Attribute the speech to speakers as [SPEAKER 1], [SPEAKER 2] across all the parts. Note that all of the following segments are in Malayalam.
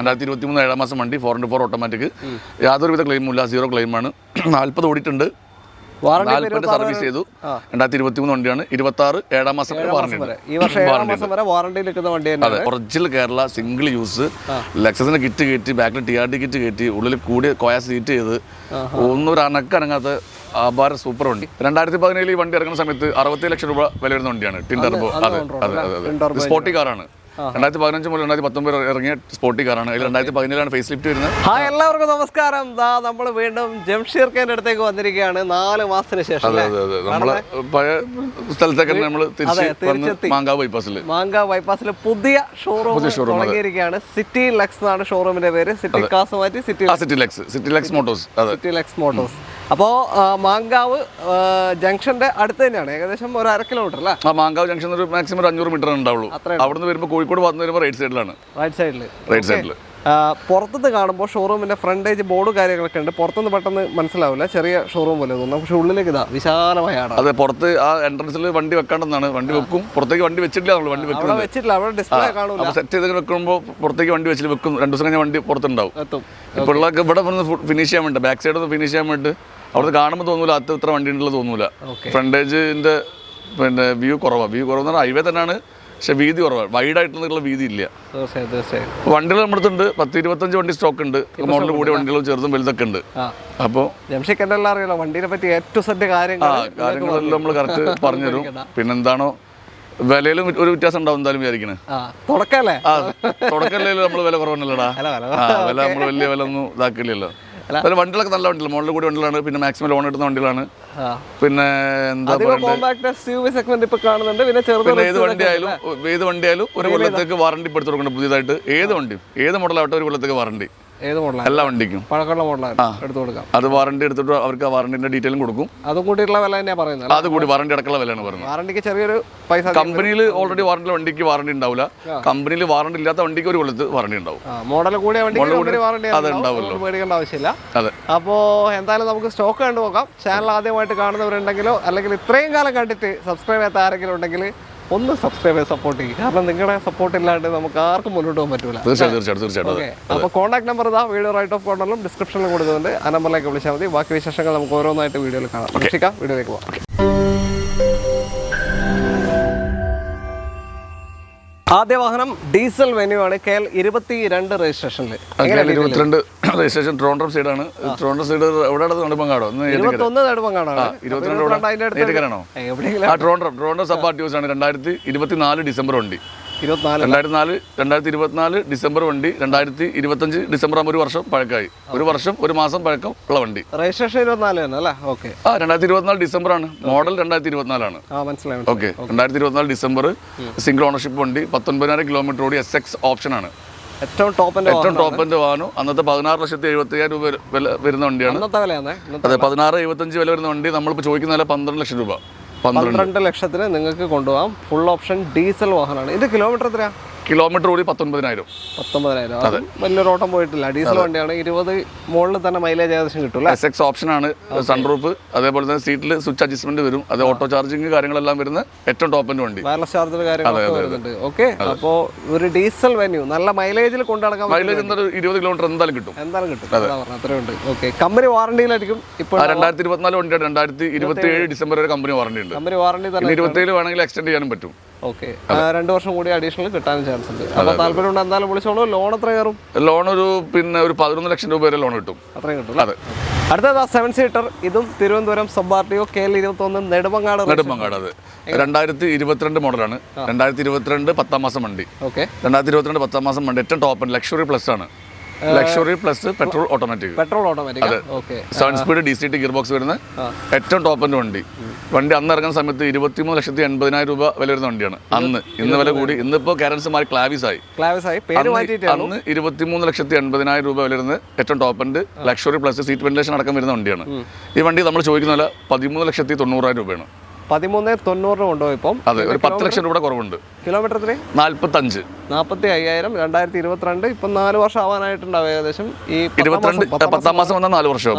[SPEAKER 1] 2023 7 മാസം വണ്ടി 4x4 ഓട്ടോമാറ്റിക്. യാതൊരുവിധ ക്ലെയിമും ഇല്ല, 0 ക്ലെയിമാണ്. 40 ഓടിയിട്ടുണ്ട്, 40 സർവീസ് ചെയ്തു. 2023 വണ്ടിയാണ്. 26 7 മാസം അതെ. ഒറിജിനൽ കേരള സിംഗിൾ യൂസ് ലെക്സസിന്റെ കിറ്റ് കയറ്റി, ബാക്കിൽ TRD കിറ്റ് കയറ്റി, ഉള്ളിൽ കൂടിയ കോയ സീറ്റ് ചെയ്ത് ഒന്നും ഒരു അനക്കനങ്ങാത്ത അപാര സൂപ്പർ വണ്ടി. 2017 ഈ വണ്ടി ഇറങ്ങുന്ന സമയത്ത് 60 ലക്ഷം രൂപ വില വരുന്ന വണ്ടിയാണ്. Tin turbo. അതെ അതെ അതെ. സ്പോർട്ടി കാറാണ്. 2015 മുതൽ 2019 ഇറങ്ങിയ സ്പോർട്ടി കാറാണ്. അതിൽ 2017 ഫേസ് ലിഫ്റ്റ് വരുന്നത്.
[SPEAKER 2] എല്ലാവർക്കും നമസ്കാരം. നമ്മൾ വീണ്ടും ജംഷീർ ഖാന്റെ അടുത്തേക്ക് വന്നിരിക്കുകയാണ് 4 മാസത്തിന് ശേഷം.
[SPEAKER 1] നമ്മള് പഴയ സ്ഥലത്തേക്ക് നമ്മൾ തിരിച്ച് മാങ്കാവ് ബൈപ്പാസിൽ
[SPEAKER 2] പുതിയ ഷോറൂം തുടങ്ങിയിരിക്കുകയാണ്. സിറ്റി ലെക്സ് എന്നാണ് ഷോറൂമിന്റെ പേര്. സിറ്റി കാസ് മാറ്റി
[SPEAKER 1] സിറ്റി ലെക്സ് മോട്ടോഴ്സ്.
[SPEAKER 2] അപ്പോൾ മാങ്കാവ് ജംഗ്ഷന്റെ അടുത്ത് തന്നെയാണ്, ഏകദേശം ഒരു 1/2 കിലോമീറ്റർ അല്ലേ?
[SPEAKER 1] മാങ്കാവ് ജംഗ്ഷൻ ഒരു മാക്സിമം 500 മീറ്റർ ഉണ്ടാവുള്ളൂ. അവിടുന്ന് വരുമ്പോൾ കോഴിക്കോട് വന്നു വരുമ്പോൾ റൈറ്റ് സൈഡിൽ.
[SPEAKER 2] പുറത്തുനിന്ന് കാണുമ്പോൾ ഷോറൂമിന്റെ ഫ്രണ്ടേജ് ബോർഡ് കാര്യങ്ങളൊക്കെ ഉണ്ട്. പുറത്തുനിന്ന് പെട്ടെന്ന് മനസ്സിലാവില്ല, ചെറിയ ഷോറൂം പോലെ തോന്നുന്നു. പക്ഷെ ഉള്ളിലേക്ക് ഇതാ വിശാലമായാണ്.
[SPEAKER 1] അതെ, പുറത്ത് ആ എൻട്രൻസിൽ വണ്ടി വെക്കാണ്ടെന്നാണ്. വണ്ടി വെക്കും, പുറത്തേക്ക് വണ്ടി വെച്ചിട്ടില്ല. വണ്ടി
[SPEAKER 2] വെച്ചിട്ടില്ല, അവിടെ ഡിസ്പ്ലേ കാണൂല.
[SPEAKER 1] സെറ്റ് ചെയ്ത് വെക്കുമ്പോൾ പുറത്തേക്ക് വണ്ടി വെച്ചിട്ട് വെക്കും. 2 ദിവസം കഴിഞ്ഞാൽ വണ്ടി പുറത്തുണ്ടാവും. ഇപ്പോൾ ഉള്ളതൊക്കെ ഇവിടെ വന്ന് ഫിനിഷ് ചെയ്യാൻ വേണ്ടി, ബാക്ക് സൈഡ് ഫിനിഷ് ചെയ്യാൻ വേണ്ടി അവിടെ കാണുമ്പോൾ തോന്നൂല ഇത്ര വണ്ടി ഉള്ളത് തോന്നൂല. ഫ്രണ്ടേജിന്റെ പിന്നെ വ്യൂ കുറവാണ്. പറഞ്ഞാൽ ഹൈവേ തന്നെയാണ്, പക്ഷെ വീതി കുറവാണ്. വൈഡായിട്ടുള്ള വീതി ഇല്ല. വണ്ടികൾ നമ്മുടെ അടുത്തുണ്ട്. 10-25 വണ്ടി സ്റ്റോക്ക് ഉണ്ട്. മോഡൽ കൂടിയ വണ്ടികളും ചെറുതും വലുതൊക്കെ ഉണ്ട്. അപ്പോൾ
[SPEAKER 2] ജംഷീർക്കെല്ലാം അറിയാലോ വണ്ടിനെ പറ്റി
[SPEAKER 1] കാര്യങ്ങളെല്ലാം നമ്മൾ കറക്റ്റ് പറഞ്ഞുതരും. പിന്നെന്താണോ വിലയിലും ഒരു വ്യത്യാസം ഉണ്ടാവും എന്തായാലും വിചാരിക്കണേ. തുടക്കല്ലേ നമ്മൾ വില കുറവല്ലടാ. വില നമ്മൾ വലിയ വില ഒന്നും ഇതാക്കില്ലല്ലോ. അതിൽ വണ്ടികളൊക്കെ നല്ല വണ്ടികൾ, മോഡൽ കൂടി വണ്ടികളാണ്. പിന്നെ മാക്സിമം ലോൺ എടുക്കുന്ന വണ്ടികളാണ്. പിന്നെ എന്താ ഏത് വണ്ടിയായാലും ഒരു കൊല്ലത്തേക്ക് വാറണ്ടി എടുത്തു കൊടുക്കണം. പുതിയതായിട്ട് ഏത് മോഡലാവട്ടെ ഒരു കൊല്ലത്തേക്ക് വാറണ്ടി എല്ലാ വണ്ടിക്കും
[SPEAKER 2] എടുത്തു കൊടുക്കാം.
[SPEAKER 1] അത് വാറണ്ടി എടുത്തിട്ട് അവർക്ക് ആ വാറണ്ടിന്റെ ഡീറ്റെയിലും കൊടുക്കും.
[SPEAKER 2] അതും കൂടിയുള്ള വില തന്നെയാണ് പറയുന്നത്.
[SPEAKER 1] അത് കൂടി വാറണ്ടി അടക്കമുള്ള വിലയാണ് പറയുന്നത്.
[SPEAKER 2] വാറണ്ടിക്ക് ചെറിയൊരു പൈസ.
[SPEAKER 1] കമ്പനിയിൽ ഓൾറെഡി വാറണ്ടി വണ്ടിക്ക് വാറണ്ടി ഉണ്ടാവില്ല. കമ്പനിയിൽ വാറണ്ടി ഇല്ലാത്ത വണ്ടിക്ക് ഒരു കൊല്ലത്ത് വാറണ്ടി ഉണ്ടാവും.
[SPEAKER 2] മോഡൽ കൂടിയ
[SPEAKER 1] അത് ഉണ്ടാവുമല്ലോ,
[SPEAKER 2] പേടിക്കേണ്ട ആവശ്യമില്ല.
[SPEAKER 1] അതെ.
[SPEAKER 2] അപ്പോൾ എന്തായാലും നമുക്ക് സ്റ്റോക്ക് കണ്ടു നോക്കാം. ചാനൽ ആദ്യമായിട്ട് കാണുന്നവരുണ്ടെങ്കിലോ അല്ലെങ്കിൽ ഇത്രയും കാലം കണ്ടിട്ട് സബ്സ്ക്രൈബ് ചെയ്യാത്ത ആരെങ്കിലും ഉണ്ടെങ്കിൽ ഒന്ന് സബ്സ്ക്രൈബ് ചെയ്ത് സപ്പോർട്ട് ചെയ്യും. കാരണം നിങ്ങളുടെ സപ്പോർട്ട് ഇല്ലാണ്ട് നമുക്ക് ആർക്കും മുന്നോട്ട് പോകാൻ പറ്റില്ല.
[SPEAKER 1] തീർച്ചയായിട്ടും.
[SPEAKER 2] അപ്പോൾ കോൺടാക്ട് നമ്പർ ഇതാ വീഡിയോ റൈറ്റ് ഓഫ് കോർണറിലും ഡിസ്ക്രിപ്ഷനിലും കൊടുക്കുന്നുണ്ട്. ആ നമ്പറിലേക്ക് വിളിച്ചാൽ മതി. ബാക്കി വിശേഷങ്ങൾ നമുക്ക് ഓരോന്നായിട്ട് വീഡിയോയിൽ കാണാം. വീഡിയോയിലേക്ക് പോകാം. ആദ്യ വാഹനം ഡീസൽ വെന്യൂ ആണ്. KL 22 രജിസ്ട്രേഷനിൽ.
[SPEAKER 1] 22 രജിസ്ട്രേഷൻ ട്രോണ്ടം സൈഡാണ്. ട്രോണ്ടം സൈഡ് എവിടെ നെടുമ്പങ്ങാടോ?
[SPEAKER 2] 21 നെടുമ്പങ്ങാടാണ്.
[SPEAKER 1] 22 ട്രോണ്ടം സബ് ആർട്ടിയോസ് ആണ്. 2024 ഡിസംബർ വണ്ടി. 2024 ഡിസംബർ വണ്ടി. 2025 ഡിസംബർ ആകുമ്പോൾ 1 വർഷം പഴക്കമായി. 1 വർഷം 1 മാസം പഴക്കം ഉള്ള വണ്ടി.
[SPEAKER 2] രജിസ്ട്രേഷൻ 24 ആണ് അല്ലേ? ഓക്കെ.
[SPEAKER 1] 2024 ഡിസംബർ ആണ്. മോഡൽ 2024 ആണ്. ഓക്കെ. 2024 ഡിസംബർ. സിംഗിൾ ഓണർഷിപ്പ് വണ്ടി. 19,000 കിലോമീറ്റർ ഓടി. SX ഓപ്ഷൻ ആണ്.
[SPEAKER 2] ഏറ്റവും ടോപ്പിന്റെ
[SPEAKER 1] വാഹനം. അന്നത്തെ 16,75,000 രൂപ വില വരുന്ന വണ്ടിയാണ്. അതെ, 16,75 വില വരുന്ന വണ്ടി. നമ്മളിപ്പോൾ ചോദിക്കുന്ന വില 12 ലക്ഷം രൂപ.
[SPEAKER 2] 12 ലക്ഷത്തിന് നിങ്ങൾക്ക് കൊണ്ടുപോകാം. ഫുൾ ഓപ്ഷൻ ഡീസൽ വാഹനമാണ്. ഇത് കിലോമീറ്റർ എത്രയാ?
[SPEAKER 1] കിലോമീറ്റർ കൂടി 19,000.
[SPEAKER 2] വലിയൊരു ഓട്ടം പോയിട്ടില്ല. ഡീസൽ വണ്ടിയാണ്. 20 മുകളിൽ തന്നെ മൈലേജ് ഏകദേശം കിട്ടും.
[SPEAKER 1] SX ഓപ്ഷൻ ആണ്. സൺറൂഫ്, അതേപോലെ തന്നെ സീറ്റിൽ സ്വിച്ച് അഡ്ജസ്റ്റ്മെന്റ് വരും. അത് ഓട്ടോ ചാർജിങ് കാര്യങ്ങളെല്ലാം വരുന്ന ഏറ്റവും ടോപ്പിന്റെ വണ്ടി.
[SPEAKER 2] വയർലെസ് ചാർജർ കാര്യങ്ങളൊക്കെ വരുന്നുണ്ട്. ഓക്കെ. അപ്പോൾ ഒരു ഡീസൽ വെന്യൂ നല്ല മൈലേജിൽ കൊണ്ടുനടക്കാൻ.
[SPEAKER 1] മൈലേജ് 20 കിലോമീറ്റർ എന്തായാലും കിട്ടും.
[SPEAKER 2] അത്രയുണ്ട്. ഓക്കെ. കമ്പനി വാറണ്ടിയിലായിരിക്കും. ഇപ്പോൾ
[SPEAKER 1] 2024 വണ്ടിയാണ്. 2027 ഡിസംബർ വരെ കമ്പനി വാറണ്ടി ഉണ്ട്.
[SPEAKER 2] കമ്പനി വാറണ്ടി തന്നെ
[SPEAKER 1] 27 വേണമെങ്കിൽ എക്സ്റ്റെൻഡ് ചെയ്യാനും പറ്റും.
[SPEAKER 2] ഓക്കെ. 2 വർഷം കൂടി അഡീഷണൽ കിട്ടാനും ചാൻസ് ഉണ്ട്. അപ്പോൾ താല്പര്യമുണ്ട് എന്തായാലും വിളിച്ചോളൂ. ലോൺ എത്ര കയറും?
[SPEAKER 1] ലോൺ ഒരു 11 ലക്ഷം രൂപ വരെ ലോൺ കിട്ടും.
[SPEAKER 2] അത്രയും കിട്ടും. അതെ. അടുത്തത് 7 സീറ്റർ. ഇതും Thiruvananthapuram sub RTO KL 21 Nedumangad. അത് 2022 മോഡലാണ്. 2022 10 മാസം വണ്ടി. ഓക്കെ. 2022 10 മാസം വണ്ടി. ഏറ്റവും ടോപ്പ് ലക്ഷറി പ്ലസ് ആണ്. Luxury plus petrol automatic. 7 speed DCT gear box വരുന്ന ഏറ്റവും ടോപ്പിന്റെ വണ്ടി. അന്ന് ഇറങ്ങുന്ന സമയത്ത് 23,80,000 രൂപ വില വരുന്ന വണ്ടിയാണ് അന്ന്. ഇന്ന് വില കൂടി. ഇന്നിപ്പോ കാരൻസ് മാറി ക്ലാവിസ് ആയി. അന്ന് 23,80,000 രൂപ വില വരുന്ന ഏറ്റവും ടോപ്പിന്റെ ലക്ഷറി പ്ലസ് സീറ്റ് വെന്റിലേഷൻ അടക്കം വരുന്ന വണ്ടിയാണ്. ഈ വണ്ടി നമ്മൾ ചോദിക്കുന്ന വില 13,90,000 രൂപയാണ്. 13,90 കൊണ്ടുപോയി ഇപ്പം.
[SPEAKER 1] അതെ, ഒരു 10 ലക്ഷം രൂപ കുറവുണ്ട്.
[SPEAKER 2] കിലോമീറ്റർ
[SPEAKER 1] 45.
[SPEAKER 2] 45,000. 2022 ഇപ്പം 4 വർഷം ആവാനായിട്ടുണ്ടാവും ഏകദേശം. ഈ
[SPEAKER 1] 10 മാസം വന്നാൽ 4 വർഷം.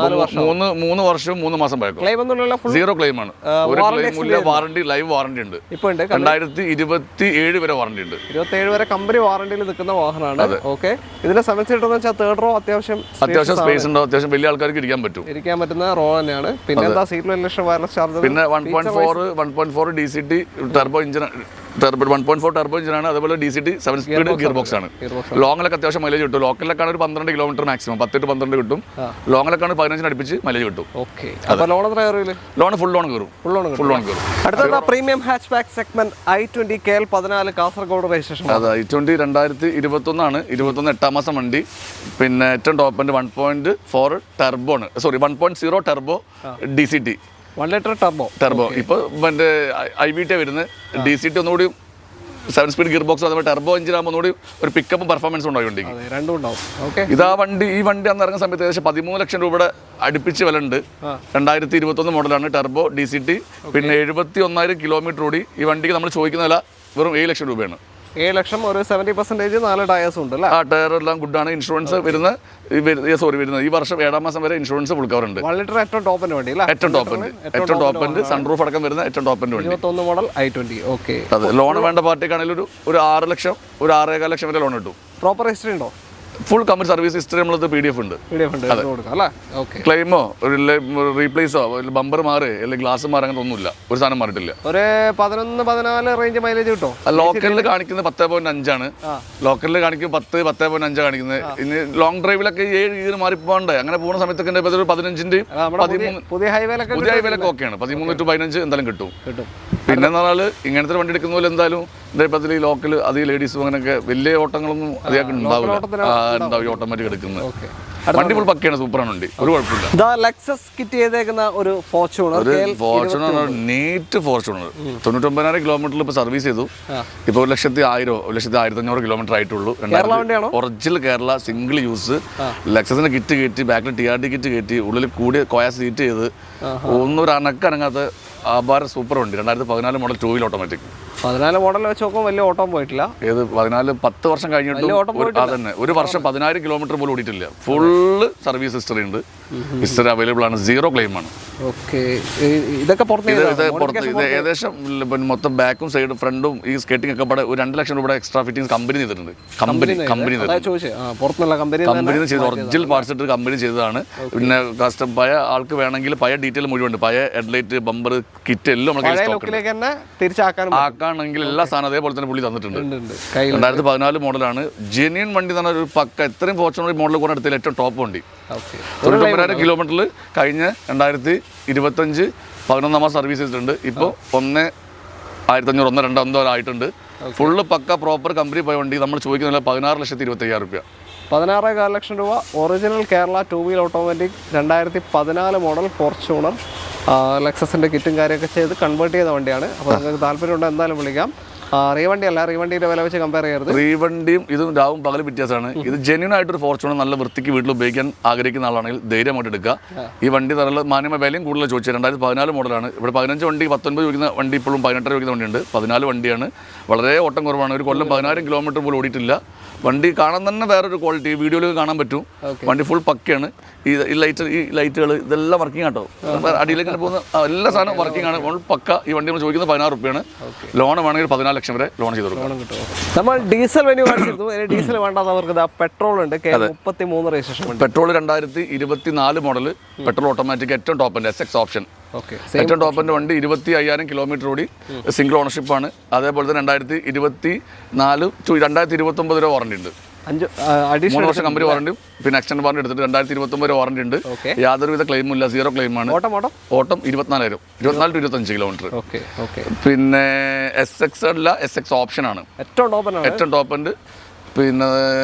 [SPEAKER 1] 3 വർഷവും 3 മാസം പഴക്കം.
[SPEAKER 2] ക്ലെയിം ഒന്നുമില്ല,
[SPEAKER 1] സീറോ ക്ലെയിം ആണ്. ഒരു ക്ലെയിം ഇല്ല. വാറണ്ടി, ലൈവ് വാറണ്ടി ഉണ്ട്.
[SPEAKER 2] ഇപ്പൊ ഉണ്ട്.
[SPEAKER 1] 2027 വരെ വാറണ്ടി ഉണ്ട്.
[SPEAKER 2] 27 വരെ കമ്പനി വാറണ്ടിയിൽ നിൽക്കുന്ന വാഹനമാണ്. ഓക്കെ. ഇതിന്റെ 7 സീറ്റർ എന്ന് വെച്ചാൽ തേർഡ് റോ അത്യാവശ്യം
[SPEAKER 1] സ്പേസ് ഉണ്ടോ, അത്യാവശ്യം വലിയ ആൾക്കാർക്ക് ഇരിക്കാൻ
[SPEAKER 2] പറ്റുന്ന റോ തന്നെയാണ്. പിന്നെ എന്താ സീറ്റിൽ വയർലെസ് ചാർജർ.
[SPEAKER 1] പിന്നെ 1.4 DCT ടർബോ എഞ്ചിൻ, 1.4 ടർബോ എഞ്ചിനാണ്. അതുപോലെ DCT 7 സ്പീഡ് ഗിയർ ബോക്സ് ആണ്. ലോങ്ങിലൊക്കെ അത്യാവശ്യം മൈലേജ് കിട്ടും. ലോക്കലിലൊക്കെയാണ് ഒരു 12 കിലോമീറ്റർ മാക്സിമം, 10 to 12 കിട്ടും. ലോങ്ങിലൊക്കെയാണ് 15 അടുപ്പിച്ച് മൈലേജ് കിട്ടും. ലോൺ ഫുൾ ലോൺ കയറും.
[SPEAKER 2] അടുത്ത premium hatch back segment i20 KL14 Kasaragod registration.
[SPEAKER 1] അതെ, i20 2021 ആണ്. 21 8 മാസം വണ്ടി. പിന്നെ ഏറ്റവും ടോപ്പ് എൻഡ് 1.4 ടർബോ ആണ്. Sorry, 1.0 turbo DCT
[SPEAKER 2] 1 litre turbo.
[SPEAKER 1] ഇപ്പോൾ മറ്റേ IVT വരുന്നത്. DCT ഒന്നുകൂടി 7 സ്പീഡ് ഗിയർ ബോക്സ്, അതുപോലെ ടർബോ എഞ്ചിൻ ആകുമ്പോൾ ഒന്നുകൂടി ഒരു പിക്കപ്പ് പെർഫോമൻസ് ഉണ്ടാവും വണ്ടിക്ക്. ഈ വണ്ടി അന്ന് ഇറങ്ങുന്ന സമയത്ത് ഏകദേശം 13 ലക്ഷം രൂപയുടെ അടുപ്പിച്ച് വില ഉണ്ട്. 2021 മോഡലാണ്. Turbo DCT. പിന്നെ 71,000 കിലോമീറ്റർ ഓടി. ഈ വണ്ടിക്ക് നമ്മൾ ചോദിക്കുന്ന വില വെറും 7 ലക്ഷം രൂപയാണ്.
[SPEAKER 2] 7 ലക്ഷം, ഒരു 70%, 4 ടയേഴ്സ് ഉണ്ട്.
[SPEAKER 1] ആ ടയർ എല്ലാം ഗുഡാണ്. ഇൻഷുറൻസ് വരുന്നത് ഈ വർഷം 7 മാസം വരെ ഇൻഷുറൻസ് കൊടുക്കാറുണ്ട്.
[SPEAKER 2] 1 ലിറ്റർ ഏറ്റവും ടോപ്പിന്റെ വണ്ടി. ഏറ്റവും
[SPEAKER 1] ടോപ്പ് സൺറൂഫ് അടക്കം വരുന്ന ഏറ്റവും ടോപ്പിന്റെ വണ്ടി.
[SPEAKER 2] 21 മോഡൽ i20. ഓക്കെ.
[SPEAKER 1] അതെ, ലോൺ വേണ്ട പാർട്ടിക്കാണെങ്കിൽ ഒരു 6 ലക്ഷം, ഒരു 6.25 ലക്ഷം വരെ ലോൺ കിട്ടും.
[SPEAKER 2] പ്രോപ്പർ ഹിസ്റ്ററി ഉണ്ടോ?
[SPEAKER 1] ഫുൾ കമ്പനി സർവീസ് ഹിസ്റ്ററി നമ്മളത് PDF ഉണ്ട്. ക്ലെയിമോ റീപ്ലേസോ ബമ്പർ മാറ് അല്ലെങ്കിൽ ഗ്ലാസ് മാറ് അങ്ങനെ ഒന്നുമില്ല. ഒരു സാധനം മാറിയിട്ടില്ല.
[SPEAKER 2] ഒരു 11-14 റേഞ്ച് മൈലേജ് കിട്ടും.
[SPEAKER 1] ലോക്കലിൽ കാണിക്കുന്നത് 10.5 ആണ്. ലോക്കലിൽ കാണിക്കും 10-10.5 കാണിക്കുന്നത്. ഇനി ലോങ് ഡ്രൈവിലൊക്കെ 7 ഗിയർ മാറിപ്പോണ്ടേ. അങ്ങനെ പോകുന്ന സമയത്തൊക്കെ 15-ന്റെ
[SPEAKER 2] പുതിയ
[SPEAKER 1] ഹൈവേലൊക്കെ ഓക്കെയാണ്. 13 to 15 എന്തായാലും കിട്ടും. പിന്നെ പറഞ്ഞാൽ ഇങ്ങനത്തെ വണ്ടി എടുക്കുന്ന പോലെ എന്തായാലും ഇതേപ്പത്തിൽ ഈ ലോക്കൽ അധികം ലേഡീസും അങ്ങനെയൊക്കെ വലിയ ഓട്ടങ്ങളൊന്നും അധികം ഉണ്ടാവില്ല. ഓട്ടോമാറ്റിക് എടുക്കുന്നത് വണ്ടി ഫുൾ പക്കയാണ്. സൂപ്പറാണ് വണ്ടി, ഒരു കുഴപ്പമില്ല.
[SPEAKER 2] ലെക്സസ് കിറ്റ് ചെയ്തേക്കുന്ന ഒരു ഫോർച്യൂണർ
[SPEAKER 1] നീറ്റ് ഫോർച്യൂണർ 99,000 കിലോമീറ്ററിൽ ഇപ്പോൾ സർവീസ് ചെയ്തു. ഇപ്പോൾ 1,100,000 1,1500 കിലോമീറ്റർ ആയിട്ടുള്ളൂ. Original Kerala single use. ലെക്സസിന്റെ കിറ്റ് കയറ്റി, ബാക്കിൽ TRD കിറ്റ് കയറ്റി, ഉള്ളിൽ കൂടിയ കോയ സീറ്റ് ചെയ്ത് ഒന്നും ഒരു അനക്കനങ്ങാത്ത അപാര സൂപ്പർ വണ്ടി. 2014 മോഡൽ 2 വീൽ ഓട്ടോമാറ്റിക്.
[SPEAKER 2] 14 മോഡൽ വെച്ച് നോക്കുമ്പോൾ വലിയ ഓട്ടം പോയിട്ടില്ല.
[SPEAKER 1] ഏത് 10 വർഷം കഴിഞ്ഞിട്ട് അതന്നെ ഒരു വർഷം 10,000 കിലോമീറ്റർ പോലും ഓടിയിട്ടില്ല. ഫുള്ള് സർവീസ് ഹിസ്റ്ററി ഉണ്ട്. ഹിസ്റ്ററി അവൈലബിൾ ആണ്. സീറോ ക്ലെയിം ആണ്.
[SPEAKER 2] ഇതൊക്കെ
[SPEAKER 1] ഏകദേശം മൊത്തം ബാക്കും സൈഡും ഫ്രണ്ടും ഈ സ്കേറ്റിംഗ് ഒക്കെ ഒരു 2 ലക്ഷം രൂപയുടെ എക്സ്ട്രാ ഫിറ്റിംഗ് കമ്പനി ചെയ്തിട്ടുണ്ട്. കമ്പനി ചെയ്ത് ഒറിജിനൽ പാർട്സ് ഇട്ട് കമ്പനി ചെയ്തതാണ്. പിന്നെ കസ്റ്റം പഴയ ആൾക്ക് വേണമെങ്കിൽ പഴയ ഡീറ്റെയിൽ മുഴുവൻ പഴയ ഹെഡ്ലൈറ്റ്, ബമ്പർ, കിറ്റ് എല്ലാം ആക്കാണെങ്കിൽ എല്ലാ സാധനം അതേപോലെ തന്നെ പുള്ളി തന്നിട്ടുണ്ട്. 2014 മോഡലാണ്. ജെന്യൂൻ വണ്ടി തന്നെ ഒരു പക്ക. എത്രയും ഫോർച്യൂണർ മോഡൽ കൂടെ എടുത്തതിൽ ഏറ്റവും ടോപ്പ് വണ്ടി. 99,000 കിലോമീറ്ററിൽ കഴിഞ്ഞ 2025 11 മാസം സർവീസ് ചെയ്തിട്ടുണ്ട്. ഇപ്പോൾ 1,500 1,200 ആയിട്ടുണ്ട്. ഫുള്ള് പക്ക പ്രോപ്പർ കമ്പനി പോയ വണ്ടി. നമ്മൾ ചോദിക്കുന്നില്ല 16,25,000 രൂപ.
[SPEAKER 2] 16.5 ലക്ഷം രൂപ. Original Kerala 2 wheel automatic 2014 model Fortuner. ലെക്സസിൻ്റെ കിറ്റും കാര്യമൊക്കെ ചെയ്ത് കൺവേർട്ട് ചെയ്ത വണ്ടിയാണ്. അപ്പോൾ നിങ്ങൾക്ക് താല്പര്യമുണ്ടോ എന്തായാലും വിളിക്കാം. റീവണ്ടിയല്ല, റീവണ്ടിയുടെ വില വെച്ച് കമ്പയർ ചെയ്യരുത്.
[SPEAKER 1] റീവണ്ടിയും ഇതും രാവും പകലും വ്യത്യാസമാണ്. ഇത് ജെന്യൂൻ ആയിട്ടൊരു ഫോർച്യൂണർ നല്ല വൃത്തിക്ക് വീട്ടിൽ ഉപയോഗിക്കാൻ ആഗ്രഹിക്കുന്ന ആളാണെങ്കിൽ ധൈര്യമായിട്ട് എടുക്കുക. ഈ വണ്ടി നല്ല മാന്യമായ വിലയും കൂടുതൽ ചോദിച്ചത്. 2014 മോഡലാണ്. ഇവിടെ 15 വണ്ടി 19 ചോദിക്കുന്ന വണ്ടി ഇപ്പോഴും 18 ചോദിക്കുന്ന വണ്ടിയുണ്ട്. 14 വണ്ടിയാണ്. വളരെ ഓട്ടം കുറവാണ്. ഒരു കൊല്ലം 10,000 കിലോമീറ്റർ പോലും ഓടിയിട്ടില്ല. വണ്ടി കാണാൻ തന്നെ വേറൊരു ക്വാളിറ്റി. വീഡിയോയിൽ കാണാൻ പറ്റും. വണ്ടി ഫുൾ പക്കയാണ്. ഈ ലൈറ്റുകൾ ഇതെല്ലാം വർക്കിംഗ് ആട്ടോ. അടിയിലേക്ക് പോകുന്ന എല്ലാ സാധനം വർക്കിംഗ് ആണ്. ഫുൾ പക്ക. ഈ വണ്ടി നമ്മൾ ചോദിക്കുന്നത് 16 രൂപയാണ്. ലോൺ വേണമെങ്കിൽ 14 ലക്ഷം വരെ ലോൺ ചെയ്ത് കൊടുക്കും.
[SPEAKER 2] നമ്മൾ ഡീസൽ വെന്യൂ കാണിച്ചിരുന്നു. ഡീസൽ വേണ്ടാത്തവർക്ക് പെട്രോൾ ഉണ്ട്. 33 registration.
[SPEAKER 1] Petrol 2024 model petrol automatic ഏറ്റവും ടോപ്പിൻ്റെ SX ഓപ്ഷൻ. ഏറ്റവും ടോപ്പിൻ്റെ വണ്ടി 25,000 കിലോമീറ്റർ ഓടി. സിംഗിൾ ഓണർഷിപ്പാണ്. അതേപോലെ തന്നെ 2024 to 2029 വരെ വാറണ്ടി ഉണ്ട്. 3 വർഷം കമ്പനി വാറണ്ടിയും പിന്നെ എക്സ്റ്റൻഡ് വാറണ്ടി എടുത്തിട്ട് 2029 വരെ വാറണ്ടി ഉണ്ട്. യാതൊരുവിധ ക്ലെയിമും ഇല്ല. സീറോ ക്ലെയിമാണ്. ഓട്ടം 24,000 24 to 25 കിലോമീറ്റർ. പിന്നെ SX അല്ല, SX ഓപ്ഷൻ ആണ്. ഏറ്റവും ടോപ്പ് ഉണ്ട്. പിന്നെ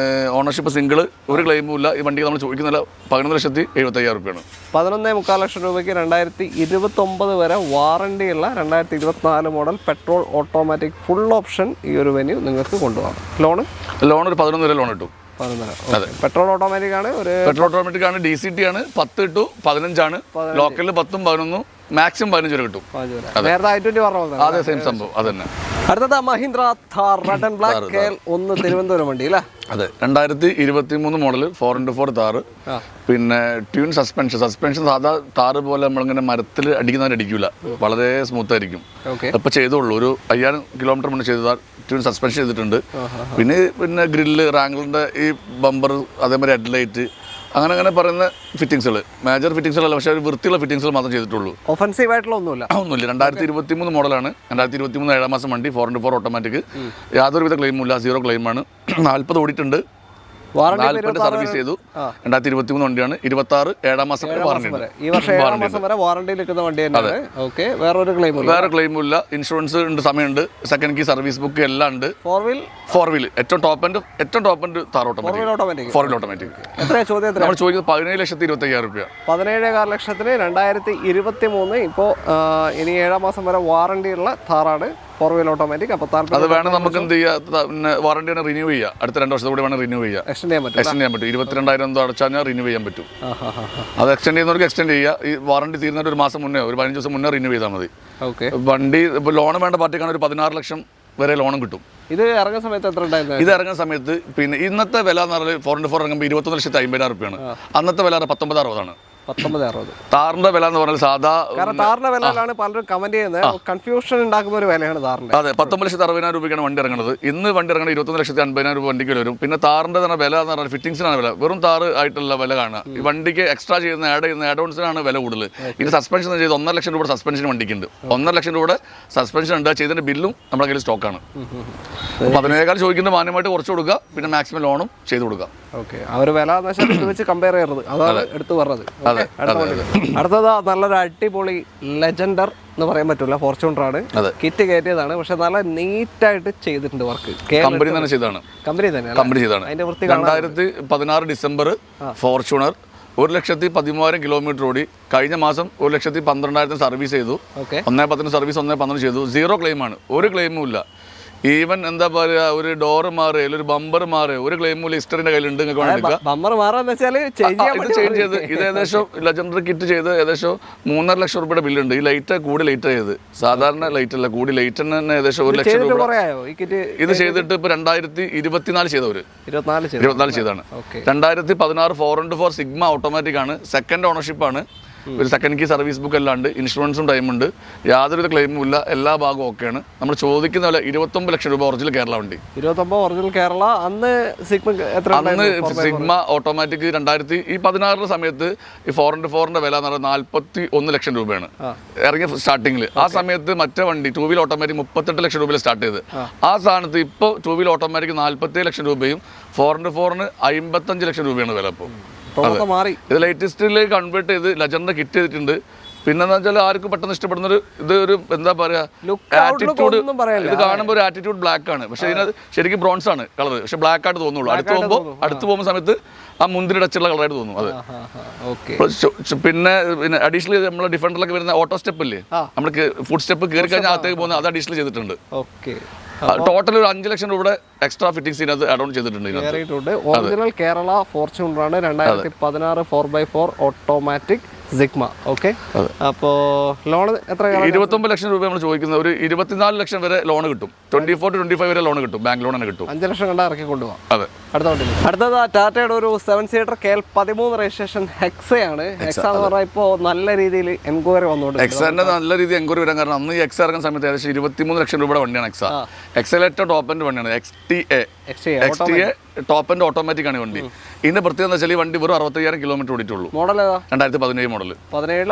[SPEAKER 1] ഓണർഷിപ്പ് സിംഗിൾ, ഒരു ക്ലെയിമും ഇല്ല. ഈ വണ്ടിക്ക് നമ്മൾ ചോദിക്കുന്നില്ല 11,75,000 രൂപയാണ്.
[SPEAKER 2] 11.25 ലക്ഷം രൂപയ്ക്ക് 2029 വരെ വാറണ്ടിയുള്ള 2024 model petrol automatic full option ഈ ഒരു വെന്യൂ നിങ്ങൾക്ക് കൊണ്ടുപോകാം. ലോൺ
[SPEAKER 1] ഒരു 11 വരെ ലോൺ കിട്ടും. അതെ.
[SPEAKER 2] പെട്രോൾ ഓട്ടോമാറ്റിക് ആണ്.
[SPEAKER 1] പെട്രോൾ ഓട്ടോമാറ്റിക് ആണ്. DCT ആണ്. 10 to 15 ആണ്. ലോക്കലിൽ 10ഉം 11ഉം മാക്സിമം 15 വരെ കിട്ടും.
[SPEAKER 2] നേരത്തെ i20 പറഞ്ഞ
[SPEAKER 1] അതെ, സെയിം സംഭവം അത് തന്നെ.
[SPEAKER 2] അടുത്തത് Mahindra Thar red and black KL1 Thiruvananthapuram വണ്ടി അല്ലേ?
[SPEAKER 1] അതെ, 2023 മോഡൽ 4x4 താറ്. പിന്നെ ട്യൂൺ സസ്പെൻഷൻ സാധാ താറ് പോലെ നമ്മളിങ്ങനെ മരത്തിൽ അടിക്കുന്നവരടിക്കൂല, വളരെ സ്മൂത്ത് ആയിരിക്കും. ഇപ്പൊ ചെയ്തോളൂ, ഒരു 5000 കിലോമീറ്റർ മുന്നേ ചെയ്തതാ. ട്യൂൺ സസ്പെൻഷൻ ചെയ്തിട്ടുണ്ട്. പിന്നെ ഗ്രില്ല്, റാങ്കിളിന്റെ ഈ ബമ്പർ, അതേമാതിരി ഹെഡ്ലൈറ്റ്, അങ്ങനെ പറയുന്ന ഫിറ്റിംഗ്സുകൾ, മേജർ ഫിറ്റിംഗ്സുകളല്ല, പക്ഷേ ഒരു വൃത്തിയുള്ള ഫിറ്റിംഗ്സുകൾ മാത്രമേ ചെയ്തിട്ടുള്ളൂ.
[SPEAKER 2] ഒഫൻസീവ് ആയിട്ടുള്ള ഒന്നുമില്ല.
[SPEAKER 1] 2023 മോഡലാണ്. 2023 7 മാസം വണ്ടി, 4x4 ഓട്ടോമാറ്റിക്. യാതൊരുവിധ ക്ലെയിമും ഇല്ല, 0 ക്ലെയിമാണ്. 40 ഓടിയിട്ടുണ്ട്. 40 സർവീസ് ചെയ്തു. 2023 വണ്ടിയാണ്. 26 7 മാസം വാറണ്ടി.
[SPEAKER 2] ഈ വർഷം 7 മാസം വരെ വാറണ്ടിയിൽ നിൽക്കുന്ന വണ്ടി തന്നെയാണ്. ഓക്കെ, വേറെ ക്ലെയിമും
[SPEAKER 1] ഇല്ല. ഇൻഷുറൻസ് ഉണ്ട്, സമയമുണ്ട്. സെക്കൻഡ് കീ, സർവീസ് ബുക്ക് എല്ലാം ഉണ്ട്. ഫോർ വീൽ ഏറ്റവും top end Thar automatic. 4 wheel automatic.
[SPEAKER 2] എത്രയാണ് ചോദ്യം?
[SPEAKER 1] നമ്മൾ ചോദിക്കുന്നത് 17,25,000 രൂപ.
[SPEAKER 2] 17.5 ലക്ഷത്തിന് 2023. ഇപ്പോൾ ഇനി 7 മാസം വരെ വാറണ്ടിയുള്ള താറാണ്, 4 വീൽ ഓട്ടോമാറ്റിക്. അപ്പോൾ
[SPEAKER 1] അത് വേണം നമുക്ക് എന്ത് ചെയ്യാം, പിന്നെ വാറണ്ടി തന്നെ റിന്യൂ ചെയ്യാം. അടുത്ത 2 വർഷത്തോടെ വേണം റിന്യൂ ചെയ്യാം. എക്സ്റ്റെൻഡ് ചെയ്യാൻ പറ്റും. 22,000 എന്തോ അടച്ചാൽ റിന്യൂ ചെയ്യാൻ പറ്റും. അത് എക്സ്റ്റെൻഡ് ചെയ്യുന്നവർക്ക് എക്സ്റ്റെൻഡ് ചെയ്യുക. ഈ വാറണ്ടി തീരുന്നവർ ഒരു മാസം മുന്നേ, ഒരു 15 ദിവസം മുന്നേ റിന്യൂ ചെയ്താൽ മതി. വണ്ടി ഇപ്പോൾ ലോൺ വേണ്ട പാർട്ടിക്കാണ് ഒരു 16 ലക്ഷം വരെ ലോണും കിട്ടും.
[SPEAKER 2] ഇത് ഇറങ്ങുന്ന സമയത്ത് എത്ര ഉണ്ടായിരുന്നു?
[SPEAKER 1] ഇത് ഇറങ്ങുന്ന സമയത്ത് പിന്നെ ഇന്നത്തെ വില എന്ന് പറഞ്ഞാൽ 4x4 ഇറങ്ങുമ്പോൾ 21,50,000 രൂപയാണ്. അന്നത്തെ വില 19,60.
[SPEAKER 2] 19,60.
[SPEAKER 1] താറിന്റെ വില എന്ന് പറഞ്ഞാൽ സാധാ
[SPEAKER 2] താറിന്റെ വിലയിലാണ് പലരും കമന്റ് ചെയ്യുന്നത്. കൺഫ്യൂഷൻ ഉണ്ടാക്കുന്ന ഒരു വിലയാണ് താറിന്റെ.
[SPEAKER 1] അതെ, 19,60,000 രൂപയ്ക്കാണ് വണ്ടി ഇറങ്ങുന്നത്. ഇന്ന് വണ്ടി ഇറങ്ങുന്നത് 21,50,000 രൂപ വണ്ടിക്ക് വരും. പിന്നെ താറിന്റെ തന്നെ വില എന്ന് പറഞ്ഞാൽ ഫിറ്റിംഗ്സിനാണ് വില. വെറും താറ് ആയിട്ടുള്ള വില കാണുക. ഈ വണ്ടിക്ക് എക്സ്ട്രാ ചെയ്യുന്ന ആഡ് ഓൺസിനാണ് വില കൂടുതൽ. ഇത് സസ്പെൻഷൻ ചെയ്ത് 1.5 ലക്ഷം രൂപയുടെ സസ്പെൻഷൻ വണ്ടിക്കുണ്ട്. 1.5 ലക്ഷം രൂപയുടെ സസ്പെൻഷൻ ഉണ്ട്. ചെയ്തതിന്റെ ബില്ലും നമ്മുടെ കയ്യിൽ സ്റ്റോക്കാണ്. 17,000 ചോദിക്കുന്നത് മാന്യമായിട്ട് കുറച്ച് കൊടുക്കുക. പിന്നെ മാക്സിമം ലോണും ചെയ്ത് കൊടുക്കുക.
[SPEAKER 2] ഓക്കെ, ആ ഒരു വില വെച്ച് കമ്പയർ ചെയ്യരുത്, അതാണ് എടുത്തു പറഞ്ഞത്. അടുത്തത് നല്ലൊരു അടിപൊളി ലെജൻഡർ എന്ന് പറയാൻ പറ്റില്ല, ഫോർച്യൂണറാണ്. കിറ്റ് കയറ്റിയതാണ്, പക്ഷെ നല്ല നീറ്റായിട്ട് ചെയ്തിട്ടുണ്ട് വർക്ക്.
[SPEAKER 1] കമ്പനി തന്നെ ചെയ്താണ്. കമ്പനി ചെയ്താണ്.
[SPEAKER 2] അതിന്റെ വൃത്തി
[SPEAKER 1] 2016 ഡിസംബർ ഫോർച്യൂണർ 1,13,000 കിലോമീറ്റർ ഓടി. കഴിഞ്ഞ മാസം 1,12,000 സർവീസ് ചെയ്തു. 1.10 സർവീസ് 1.15 ചെയ്തു. 0 ക്ലെയിമാണ്, ഒരു ക്ലെയിമും ഇല്ല. ഈവൻ എന്താ പറയുക, ഒരു ഡോർ മാറ്, ഒരു ബമ്പർ മാറ്, ഒരു ക്ലെയിമും ഹിസ്റ്ററിന്റെ കയ്യിലുണ്ട്. ചേഞ്ച് ചെയ്ത് ഇത് ഏകദേശം ലെജൻഡറി കിറ്റ് ചെയ്ത് ഏകദേശം 3.5 ലക്ഷം രൂപയുടെ ബില്ലുണ്ട്. ഈ ലൈറ്റ് കൂടി ലൈറ്റ് ചെയ്ത്, സാധാരണ ലൈറ്റ് അല്ല, കൂടി ലൈറ്റ് തന്നെ ഏകദേശം 1 ലക്ഷം രൂപ. ഇത് ചെയ്തിട്ട് ഇപ്പൊ 2024 ചെയ്തവര് 24 ചെയ്താണ്. 2016 4x4 സിഗ്മ ഓട്ടോമാറ്റിക് ആണ്. സെക്കൻഡ് ഓണർഷിപ്പ് ആണ്. ഒരു സെക്കൻഡ് കീ, സർവീസ് ബുക്ക് എല്ലാം ഉണ്ട്. ഇൻഷുറൻസും ടൈമുണ്ട്. യാതൊരുവിധ ക്ലെയിമും ഇല്ല. എല്ലാ ഭാഗവും ഓക്കെയാണ്. നമ്മൾ ചോദിക്കുന്ന പോലെ 29 ലക്ഷം രൂപ ഒറിജിനൽ കേരള വണ്ടി.
[SPEAKER 2] 29 ഒറിജിനൽ കേരള. അന്ന്
[SPEAKER 1] സിഗ്മ ഓട്ടോമാറ്റിക് 2016 സമയത്ത് ഈ 4x4 വില എന്ന് പറഞ്ഞാൽ 41 ലക്ഷം രൂപയാണ് ഇറങ്ങിയ സ്റ്റാർട്ടിങ്ങിൽ. ആ സമയത്ത് മറ്റേ വണ്ടി 2 വീൽ ഓട്ടോമാറ്റിക് 38 ലക്ഷം രൂപയിൽ സ്റ്റാർട്ട് ചെയ്ത്. ആ സ്ഥാനത്ത് ഇപ്പോൾ 2 വീൽ ഓട്ടോമാറ്റിക് 47 ലക്ഷം രൂപയും 4x4 55 ലക്ഷം രൂപയാണ് വില. ഇപ്പോൾ ഇത് ലേറ്റസ്റ്റിൽ കൺവേർട്ട് ചെയ്ത് ലെജൻഡർ കിറ്റ് ചെയ്തിട്ടുണ്ട്. പിന്നെന്താ വെച്ചാൽ ആർക്കും പെട്ടെന്ന് ഇഷ്ടപ്പെടുന്നൊരു ഒരു എന്താ പറയാ, ആറ്റിറ്റ്യൂഡ്. ഇത് കാണുമ്പോൾ ഒരു ആറ്റിറ്റ്യൂഡ് ബ്ലാക്ക് ആണ്, പക്ഷെ ഇതിനകത്ത് ശരിക്കും ബ്രോൺസ് ആണ് കളർ, പക്ഷെ ബ്ലാക്ക് ആയിട്ട് തോന്നുള്ളൂ. അടുത്ത് പോകുമ്പോൾ സമയത്ത് ആ മുന്തിരി ടച്ചുള്ള കളറായിട്ട് തോന്നും. അത് പിന്നെ അഡീഷണൽ നമ്മളെ ഡിഫൻഡറിലൊക്കെ വരുന്ന ഓട്ടോ സ്റ്റെപ്പ് ഇല്ലേ, നമ്മൾ ഫുഡ് സ്റ്റെപ്പ് കയറി കഴിഞ്ഞാൽ അകത്തേക്ക് പോകുന്നത്, അത് അഡീഷണൽ ചെയ്തിട്ടുണ്ട്. ടോട്ടൽ ഒരു 5 ലക്ഷം രൂപയുടെ എക്സ്ട്രാ ഫിറ്റിംഗ്സ് ഇതിനകത്ത് ആഡ് ഓൺ ചെയ്തിട്ടുണ്ട്.
[SPEAKER 2] ഒറിജിനൽ കേരള ഫോർച്യൂണറാണ്. 2016 4x4 ഓട്ടോമാറ്റിക് സിഗ്മ. ഓക്കെ, അപ്പോ ലോൺ എത്ര?
[SPEAKER 1] 29 ലക്ഷം രൂപ നമ്മൾ ചോദിക്കുന്നത്. ഒരു 24 ലക്ഷം വരെ ലോൺ കിട്ടും. 24 to 25 വരെ ലോൺ കിട്ടും. ബാങ്ക് ലോൺ കിട്ടും.
[SPEAKER 2] 5 ലക്ഷം കണ്ടാൽ ഇറക്കി കൊണ്ടുപോകാം.
[SPEAKER 1] അതെ.
[SPEAKER 2] അടുത്തത് ടാറ്റയുടെ ഒരു 7 സീറ്റർ KL13 രജിസ്ട്രേഷൻ ഹെക്സയാണ്. ഹെക്സ എന്ന് പറഞ്ഞാൽ ഇപ്പോൾ നല്ല രീതിയിൽ എൻക്വയറി വന്നുകൊണ്ട്
[SPEAKER 1] എക്സാന്റെ നല്ല രീതിയിൽ എൻക്വയറി വരാൻ കാരണം അന്ന് ഈ എക്സ ഇറങ്ങുന്ന സമയത്ത് ഏകദേശം 23 ലക്ഷം രൂപയുടെ വണ്ടിയാണ് എക്സ. എക്സൽ ഏറ്റവും ടോപ്പ് എൻഡ് വണ്ടിയാണ്. XTA ടോപ്പ് എൻഡ് ഓട്ടോമാറ്റിക് ആണ് വണ്ടി. ഇതിന്റെ പ്രത്യേകത എന്ന് വെച്ചാൽ ഈ വണ്ടി വെറും 65,000 കിലോമീറ്റർ ഓടിയിട്ടുള്ളൂ.
[SPEAKER 2] Model
[SPEAKER 1] 2017 model.
[SPEAKER 2] 17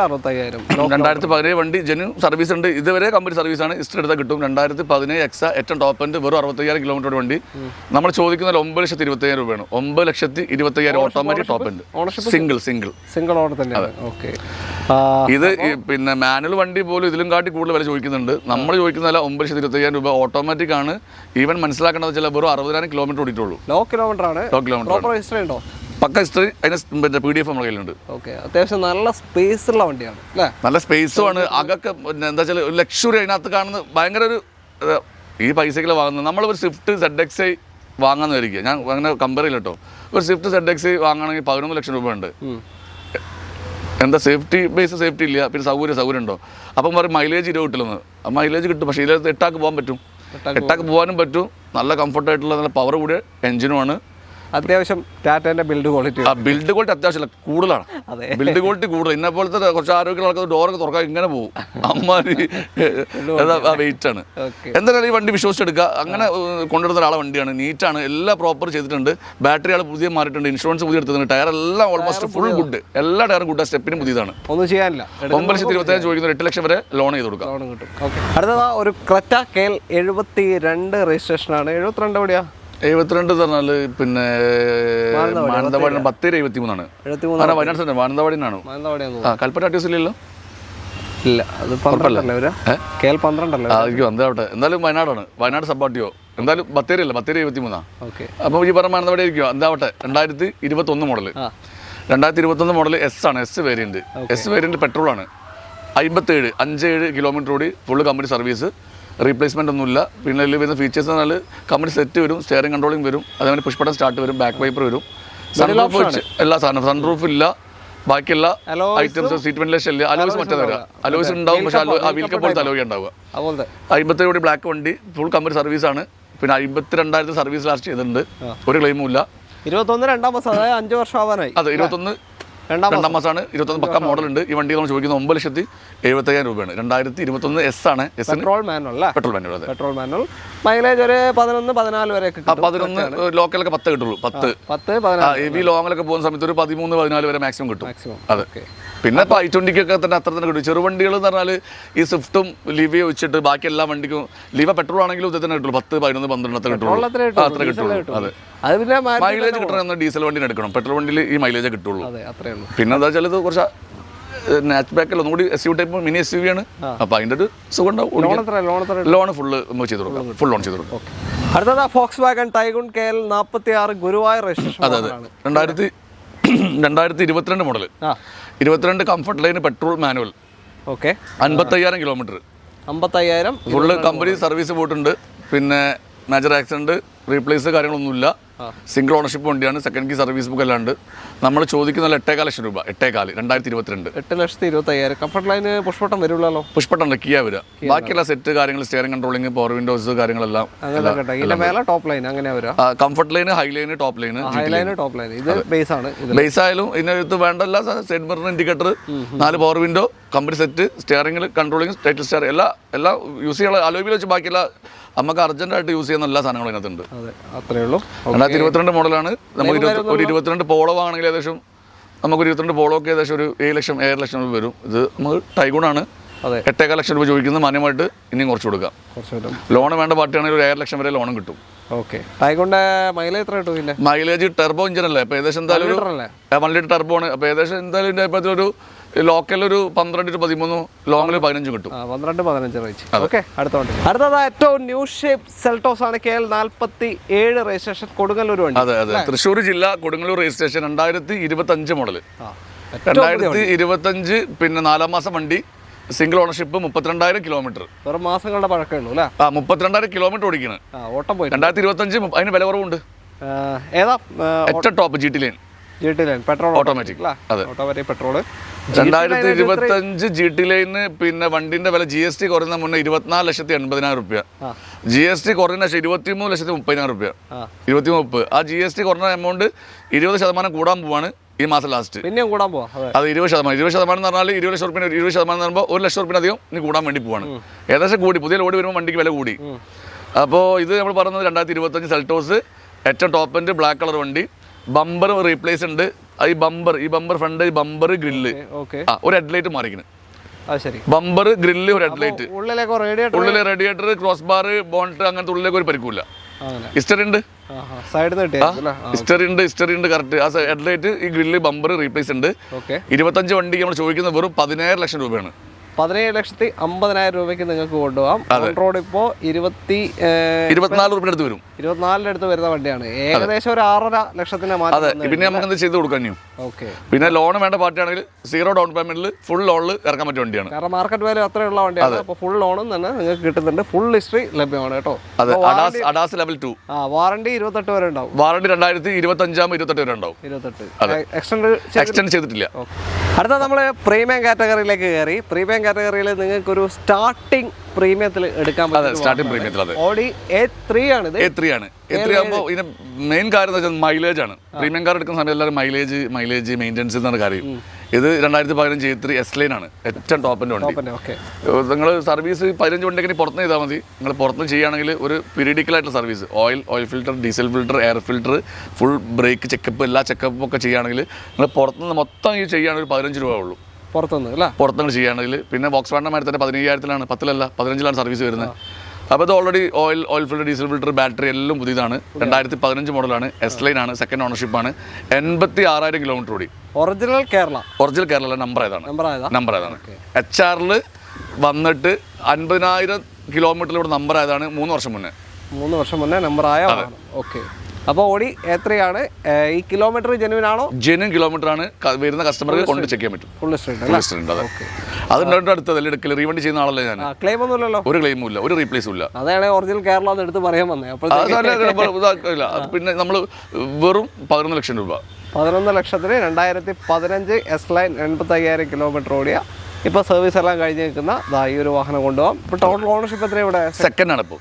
[SPEAKER 1] 2017 വണ്ടി ജെന്യു സർവീസ് ഉണ്ട്. ഇതുവരെ കമ്പനി സർവീസ് ആണ്. ഹിസ്റ്ററി എടുത്താൽ കിട്ടും. 2017 എക്സ ഏറ്റവും ടോപ്പ് എൻഡ് വെറും 65,000 കിലോമീറ്റർ വണ്ടി. നമ്മൾ ചോദിക്കുന്ന 9,25,000 രൂപയാണ്. 9,25,000 automatic top end. Single owner തന്നെ. ഇത് പിന്നെ മാനുവൽ വണ്ടി പോലും ഇതിലും കാട്ടി കൂടുതൽ വില ചോദിക്കുന്നുണ്ട്. നമ്മൾ ചോദിക്കുന്ന 9,25,000 രൂപ ഓട്ടോമാറ്റിക് ആണ്. ഈവൻ മനസ്സിലാക്കേണ്ടത് വെച്ചാൽ വെറും 60,000 കിലോമീറ്റർ ഓടിയിട്ടുള്ളൂ.
[SPEAKER 2] ലോ കിലോമീറ്റർ ആണ്.
[SPEAKER 1] പക്ക ഹിസ്റ്ററി അതിന് PDF നമ്മുടെ കയ്യിലുണ്ട്.
[SPEAKER 2] അത്യാവശ്യം നല്ല സ്പേസ് ഉള്ള വണ്ടിയാണ്.
[SPEAKER 1] നല്ല സ്പേസും ആണ്. അതൊക്കെ എന്താ വെച്ചാൽ ലക്ഷറി അതിനകത്ത് കാണുന്നത് ഭയങ്കര ഒരു ഈ പൈസയ്ക്ക് വാങ്ങുന്നത്. നമ്മളൊരു സ്വിഫ്റ്റ് ZXi വാങ്ങാമെന്ന് വിചാരിക്കുക, ഞാൻ അങ്ങനെ കമ്പയർ ചെയ്യില്ല കേട്ടോ. ഒരു സ്വിഫ്റ്റ് ZX വാങ്ങുകയാണെങ്കിൽ 11 ലക്ഷം രൂപ ഉണ്ട്. എന്താ സേഫ്റ്റി ബേസ് സേഫ്റ്റി ഇല്ല, പിന്നെ സൗകര്യം ഉണ്ടോ? അപ്പം പറയും മൈലേജ് 20 കിട്ടില്ലെന്ന്. മൈലേജ് കിട്ടും, പക്ഷേ ഇതിനകത്ത് 8 പോകാൻ പറ്റും, 8 പോകാനും പറ്റും. നല്ല കംഫർട്ടായിട്ടുള്ള നല്ല പവർ കൂടിയ എഞ്ചിനുമാണ്.
[SPEAKER 2] അത്യാവശ്യം ടാറ്റേൻ്റെ ബിൽഡ് ക്വാളിറ്റി.
[SPEAKER 1] ബിൽഡ് ക്വാളിറ്റി അത്യാവശ്യമില്ല, കൂടുതലാണ്. ബിൽഡ് ക്വാളിറ്റി കൂടുതൽ. ഇന്നെ പോലത്തെ കുറച്ച് ആരോഗ്യമുള്ള ആൾക്കാർ ഡോറൊക്കെ തുറക്കാൻ ഇങ്ങനെ പോകും, അമ്മാരി വെയിറ്റ് ആണ്. എന്തായാലും ഈ വണ്ടി വിശ്വസിച്ചെടുക്കുക. അങ്ങനെ കൊണ്ടുവരുന്ന ഒരാളെ വണ്ടിയാണ്, നീറ്റാണ്, എല്ലാം പ്രോപ്പർ ചെയ്തിട്ടുണ്ട്. ബാറ്ററി ആൾ പുതിയ മാറിയിട്ടുണ്ട്, ഇൻഷുറൻസ് പുതിയ എടുത്തിട്ടുണ്ട്, ടയർ എല്ലാം ഓൾമോസ്റ്റ് ഫുൾ ഗുഡ്, എല്ലാ ടയറും ഗുഡ്, സ്റ്റെപ്പിനും പുതിയതാണ്.
[SPEAKER 2] ഒന്നും ചെയ്യാനില്ല.
[SPEAKER 1] 9,25,000 ചോദിക്കുന്നത് 8 ലക്ഷം വരെ ലോൺ ചെയ്ത് കൊടുക്കാം.
[SPEAKER 2] അടുത്തതാ ഒരു ക്രെറ്റ KL 72 രജിസ്ട്രേഷനാണ്. 72 എവിടെയാ?
[SPEAKER 1] 72 പറഞ്ഞാൽ പിന്നെ മാനന്തവാടി 10/73 വയനാട് സെന്റർ മാനന്തവാടിനാണ്. കൽപ്പറ്റ അഡ്രസ്സില്ലല്ലോ?
[SPEAKER 2] ഇല്ല, അത് 12 അല്ലേ? KL 12 അല്ലേ?
[SPEAKER 1] ആയിരിക്കും, എന്താവട്ടെ. എന്തായാലും വയനാടാണ്, വയനാട് സബാട്ടിയോ. എന്തായാലും ബത്തേരി അല്ല, 10/73. അപ്പോൾ ഈ പറഞ്ഞ മാനന്തവാടി ആയിരിക്കും. എന്താവട്ടെ. 2021 മോഡൽ, 2021 മോഡൽ S ആണ്, S വേരിയന്റ് പെട്രോളാണ്. 57 കിലോമീറ്റർ ഓടി, ഫുള്ള് കമ്പനി സർവീസ്, റീപ്ലേസ്മെൻ്റ് ഒന്നുമില്ല. പിന്നെ ഇതിൽ വരുന്ന ഫീച്ചേഴ്സ് എന്ന് പറഞ്ഞാൽ കമ്പനി സെറ്റ് വരും, സ്റ്റിയറിംഗ് കൺട്രോളിംഗ് വരും, അതേപോലെ പുഷ് ബട്ടൺ സ്റ്റാർട്ട് വരും, ബാക്ക് വൈപ്പർ വരും, സൺറൂഫ് എല്ലാ സാധനം, സൺറൂഫ് ഇല്ല, ബാക്കിയുള്ള ഐറ്റംസ് സീറ്റ് വെന്റിലേഷൻ ഇല്ല. അലോയ്സ് മറ്റേ വരാം, അലോയ്സ് ഉണ്ടാവും, പക്ഷേ വീൽക്കെ പോലത്തെ അലോയ് ഉണ്ടാവുക. 57 ബ്ലാക്ക് വണ്ടി, ഫുൾ കമ്പനി സർവീസാണ്. പിന്നെ 52,000 സർവീസ് ലാസ്റ്റ് ചെയ്തിട്ടുണ്ട്, ഒരു ക്ലെയിമും ഇല്ല.
[SPEAKER 2] 21 രണ്ടാം മാസം, അതായത് 5 വർഷം ആവാനായി.
[SPEAKER 1] അതെ, 21 രണ്ടാം മാസമാണ്. 21 പക്ക മോഡലുണ്ട്. ഈ വണ്ടി നമ്മൾ ചോദിക്കുന്നത് 9,75,000 രൂപയാണ്. 2021 S ആണ്.
[SPEAKER 2] Petrol manual. മൈലേജ് ഒരു 11-14 വരെ കിട്ടും.
[SPEAKER 1] 11 ലോക്കലൊക്കെ 10 കിട്ടുള്ളൂ. 10 ലോങ്ങിലൊക്കെ പോകുന്ന സമയത്ത് ഒരു 13-14 വരെ മാക്സിമം കിട്ടും. അതെ. പിന്നെ ഇപ്പോൾ I20 തന്നെ അത്ര തന്നെ കിട്ടും. ചെറുവണ്ടികൾ എന്ന് പറഞ്ഞാൽ ഈ സ്വിഫ്റ്റും ലിവിയോ വെച്ചിട്ട് ബാക്കി എല്ലാ വണ്ടിക്കും ലിവ പെട്രോൾ ആണെങ്കിലും ഇത് തന്നെ കിട്ടുള്ളൂ. 10, 11, 12 കിട്ടുള്ളൂ. അത്ര കിട്ടുള്ളൂ. അതെ. മൈലേജ് കിട്ടണമെന്ന് ഡീസൽ വണ്ടിന് എടുക്കണം, പെട്രോൾ വണ്ടിയിൽ ഈ മൈലേജ് കിട്ടുള്ളൂ. പിന്നെ എന്താ വെച്ചാൽ ഇത് കുറച്ച് നാച്ച് ബാക്കല്ല, ഒന്നുകൂടി SUV ടൈപ്പ് മിനി SUV ആണ്. അപ്പോൾ അതിൻ്റെ ഒരു സുഖം ഉണ്ടാവും. ലോൺ ഫുള്ള് ചെയ്ത് കൊടുക്കാം, ഫുൾ ലോൺ ചെയ്ത് കൊടുക്കാം.
[SPEAKER 2] അടുത്തത് Volkswagen Tiguan KL 46 Guruvayur registration.
[SPEAKER 1] അതെ, 2022 model, 22 comfort line petrol manual. 55,000 kilometre,
[SPEAKER 2] 55,000
[SPEAKER 1] full company service പോയിട്ടുണ്ട്. പിന്നെ മേജർ ആക്സിഡന്റ് റീപ്ലേസ് കാര്യങ്ങളൊന്നുമില്ല. സിംഗിൾ ഓണർഷിപ്പ് വണ്ടിയാണ്, സെക്കൻഡ് കീ സർവീസ് ബുക്ക് എല്ലാം ഉണ്ട്. നമ്മൾ ചോദിക്കുന്ന 8,15 ലക്ഷം രൂപ. 2022
[SPEAKER 2] 8,25,000. കംഫർട്ട് ലൈന് പുഷ്പട്ടം വരുള്ളൂ.
[SPEAKER 1] പുഷ്പട്ടം കിയ വരിക. ബാക്കിയുള്ള സെറ്റ് കാര്യങ്ങൾ, സ്റ്റിയറിംഗ് കൺട്രോളിംഗ്, പവർ വിൻഡോസ് കാര്യങ്ങളെല്ലാം.
[SPEAKER 2] ടോപ്പ് ലൈൻ അങ്ങനെ വരിക.
[SPEAKER 1] Comfort line, high line, top line.
[SPEAKER 2] ഇത് ബേസ് ആണ്.
[SPEAKER 1] ബേസ് ആയാലും ഇതിനകത്ത് വേണ്ടല്ല, side mirror indicator, 4 power window, company set, steering controlling, title steer എല്ലാം യൂസ് ചെയ്യാനുള്ള അലോയിൽ വെച്ച് ബാക്കിയുള്ള നമുക്ക് അർജന്റായിട്ട് യൂസ് ചെയ്യുന്ന എല്ലാ സാധനങ്ങളും ഇതിനകത്തുണ്ട്.
[SPEAKER 2] അത്രേ ഉള്ളൂ.
[SPEAKER 1] 2022 മോഡലാണ്. നമുക്ക് ഒരു 22 പോളോ ആണെങ്കിൽ ഏകദേശം നമുക്ക് 22 പോളോക്ക് ഏകദേശം ഒരു 7 ലക്ഷം രൂപ വരും. ഇത് നമുക്ക് ടൈഗൂണാണ്. 8,15 ലക്ഷം രൂപ ചോദിക്കുന്നത്, മാന്യമായിട്ട് ഇനിയും കുറച്ച് കൊടുക്കാം. ലോൺ വേണ്ട പാർട്ടിയാണെങ്കിൽ ഒരു 7 ലക്ഷം വരെ ലോണും കിട്ടും. മൈലേജ് ടെർബോ ഇഞ്ചൻ അല്ലേ, അപ്പോൾ ഏകദേശം എന്തായാലും 1 ലിറ്റർ ടെർബോ ആണ്. അപ്പോൾ ഏകദേശം എന്തായാലും ഇതിൻ്റെ അഭിപ്രായത്തിൽ ഒരു ലോക്കൽ ഒരു 12-13, ലോങ്ങിൽ 15 കിട്ടും.
[SPEAKER 2] 12-15 അടുത്തത് ഏറ്റവും ന്യൂ ഷേപ്പ് സെൽട്ടോസ് ആണ്. KL 47 രജിസ്ട്രേഷൻ, കൊടുങ്ങല്ലൂർ വണ്ടി.
[SPEAKER 1] അതെ, തൃശ്ശൂർ ജില്ല, കൊടുങ്ങല്ലൂർ രജിസ്ട്രേഷൻ, 2025 മോഡൽ. 2025 പിന്നെ 4-ാം മാസം വണ്ടി, സിംഗിൾ ഓണർഷിപ്പ്, 32,000 കിലോമീറ്റർ.
[SPEAKER 2] മാസങ്ങളുടെ പഴക്കമുള്ളൂ അല്ലേ?
[SPEAKER 1] 32,000 കിലോമീറ്റർ ഓടിക്കുന്നത്.
[SPEAKER 2] ഓട്ടം പോയി.
[SPEAKER 1] 2025 അതിന് വില കുറവുണ്ട്.
[SPEAKER 2] ഏതാ
[SPEAKER 1] ഏറ്റവും top GT line
[SPEAKER 2] petrol
[SPEAKER 1] automatic. അതെ,
[SPEAKER 2] പെട്രോൾ.
[SPEAKER 1] 2025 GT line. പിന്നെ വണ്ടിന്റെ വില GST കുറയുന്ന മുന്നേ 24,80,000 രൂപ. GST കുറഞ്ഞ ശേഷം 23,30,000 രൂപ. 23. ആ GST കുറഞ്ഞ എമൗണ്ട് 20% കൂടാൻ പോവാണ് ഈ മാസം ലാസ്റ്റ്.
[SPEAKER 2] പിന്നെയും കൂടാൻ പോവാ.
[SPEAKER 1] അത് 20% എന്ന് പറഞ്ഞാൽ 20 ലക്ഷം റുപ്യ, 20% എന്ന് പറയുമ്പോൾ 1 ലക്ഷം റുപ്യ അധികം ഇനി കൂടാൻ വേണ്ടി പോവാണ്. ഏകദേശം കൂടി, പുതിയ ലോഡ് വരുമ്പോൾ വണ്ടിക്ക് വില കൂടി. അപ്പോൾ ഇത് നമ്മൾ പറയുന്നത് 2025 സെൽട്ടോസ്, ഏറ്റവും ടോപ്പ് എൻഡ് ബ്ലാക്ക് കളർ വണ്ടി. ബമ്പർ റീപ്ലേസ് ഉണ്ട്. ഈ ബമ്പർ ഫ്രണ്ട്, ഈ ബമ്പർ ഗ്രില്ല്, ഒരു ഹെഡ്ലൈറ്റ് മാറിക്കുന്നു. ബമ്പർ ഗ്രില്ല്, ഒരു ഹെഡ്ലൈറ്റ്, ഉള്ളിലെ റേഡിയേറ്റർ, ക്രോസ് ബാർ, ബോണ്ട്, അങ്ങനത്തെ ഉള്ളിലേക്ക് ഒരു പരിക്കൂല. ഹിസ്റ്ററി ഉണ്ട്, കറക്റ്റ്. ആ ഹെഡ്ലൈറ്റ്, ഈ ഗ്രില്ല്, ബമ്പർ റീപ്ലേസ് ഉണ്ട്. 25 വണ്ടി നമ്മൾ ചോദിക്കുന്നത് വെറും 16 ലക്ഷം രൂപയാണ്.
[SPEAKER 2] 17,50,000 രൂപയ്ക്ക് നിങ്ങൾക്ക് കൊണ്ടുപോകാം. റോഡ് ഇപ്പോൾ
[SPEAKER 1] 24 രൂപയുടെ അടുത്ത് വരും.
[SPEAKER 2] 24 അടുത്ത് വരുന്ന വണ്ടിയാണ്. ഏകദേശം ഒരു 6.5 ലക്ഷത്തിന്റെ
[SPEAKER 1] അതെ. പിന്നെ നമുക്ക് എന്ത് ചെയ്ത് കൊടുക്കാൻ.
[SPEAKER 2] ഓക്കെ.
[SPEAKER 1] പിന്നെ ലോൺ വേണ്ട പാർട്ടിയാണെങ്കിൽ 0 ഡൗൺ പേയ്മെന്റിൽ ഫുൾ ലോണിൽ ഇറക്കാൻ പറ്റിയ വണ്ടിയാണ്.
[SPEAKER 2] കാരണം മാർക്കറ്റ് വാല്യൂ അത്രയുള്ള വണ്ടിയാണ്. അപ്പോൾ ഫുൾ ലോണും തന്നെ നിങ്ങൾക്ക് കിട്ടുന്നുണ്ട്. ഫുൾ ഹിസ്റ്ററി ലഭ്യമാണ് കേട്ടോ.
[SPEAKER 1] അതെ. ADAS level 2.
[SPEAKER 2] വാറണ്ടി 28 വരെ ഉണ്ടാവും.
[SPEAKER 1] വാറണ്ടി 2025-28 വരെ ഉണ്ടാവും.
[SPEAKER 2] 28 എക്സ്റ്റെൻഡ്
[SPEAKER 1] ചെയ്തിട്ടില്ല.
[SPEAKER 2] അടുത്ത നമ്മൾ പ്രീമിയം കാറ്റഗറിയിലേക്ക് കയറി. പ്രീമിയം കാറ്റഗറിയിൽ നിങ്ങൾക്ക് ഒരു സ്റ്റാർട്ടിംഗ് പ്രീമിയത്തിൽ എടുക്കാൻ പറ്റും.
[SPEAKER 1] സ്റ്റാർട്ടിംഗ് പ്രീമിയത്തിൽ
[SPEAKER 2] ഓഡി A3 ആണ്.
[SPEAKER 1] A3 ആകുമ്പോൾ ഇതിന്റെ മെയിൻ കാര്യം എന്ന് വെച്ചാൽ മൈലേജ് ആണ്. പ്രീമിയം കാർ എടുക്കുന്ന സമയത്ത് എല്ലാവരും മൈലേജ് മെയിൻ്റെനൻസ് എന്നാണ് കാര്യം. ഇത് 2015 A3 S-Line ആണ്. ഏറ്റവും ടോപ്പിൻ്റെ വണ്ടി. നിങ്ങൾ സർവീസ് 15 വണ്ടിയൊക്കെ പുറത്ത് ചെയ്താൽ മതി. നിങ്ങൾ പുറത്ത് ചെയ്യുകയാണെങ്കിൽ ഒരു പീരിയഡിക്കലായിട്ടുള്ള service, oil filter, diesel filter, air filter, full brake checkup, എല്ലാ ചെക്കപ്പും ഒക്കെ ചെയ്യുകയാണെങ്കിൽ നിങ്ങൾ പുറത്തുനിന്ന് മൊത്തം ഈ ചെയ്യുകയാണെങ്കിൽ 15 രൂപ ഉള്ളൂ. പുറത്തുനിന്ന് ചെയ്യുകയാണെങ്കിൽ. പിന്നെ വോക്സ് വാഗണമായിട്ട് തന്നെ 15,000-ലാണ്, 10-ലല്ല 15-ലാണ് സർവീസ് വരുന്നത്. അപ്പോൾ ഇത് already oil filter, diesel filter, battery എല്ലാം പുതിയതാണ്. 2015 മോഡലാണ്. S-Line ആണ്. സെക്കൻഡ് ഓണർഷിപ്പാണ്. 86,000 കിലോമീറ്റർ ഓടി. ഒറിജിനൽ കേരള നമ്പർ ഏതാണ്. HR വന്നിട്ട് 50,000 കിലോമീറ്ററിലൂടെ നമ്പർ ആയതാണ് 3 വർഷം മുന്നേ നമ്പർ ആയ. ഓക്കെ. അപ്പോൾ ഓടി A3 ആണ്. ഈ കിലോമീറ്റർ ജെന്യൂൻ ആണോ? ജെന്യൂൻ കിലോമീറ്റർ ആണ്. വരുന്ന കസ്റ്റമർക്ക് കൊണ്ട് ചെക്ക് ചെയ്യാൻ പറ്റും. Full history. അത് അടുത്തതല്ലേ എടുക്കൽ. റീവണ്ടി ചെയ്യുന്ന ആളല്ലേ ഞാൻ. ക്ലെയിം ഒന്നുമില്ലല്ലോ. ഒരു ക്ലെയിമും ഇല്ല, ഒരു റീപ്ലേസും ഇല്ല. അതാണ് ഒറിജിനൽ കേരള എടുത്ത് പറയാൻ വന്നത്. പിന്നെ നമ്മൾ വെറും 11 ലക്ഷം രൂപ. 11 ലക്ഷത്തിന് 2015 S-Line 85,000 കിലോമീറ്റർ ഓടിയ ഇപ്പോൾ സർവീസ് എല്ലാം കഴിഞ്ഞ് നിൽക്കുന്ന ഈ ഒരു വാഹനം കൊണ്ടുപോകാം. ഇപ്പോൾ ടോട്ടൽ ഓണർഷിപ്പ് എത്ര ഇവിടെ? സെക്കൻഡ് ആണ് ഇപ്പോൾ.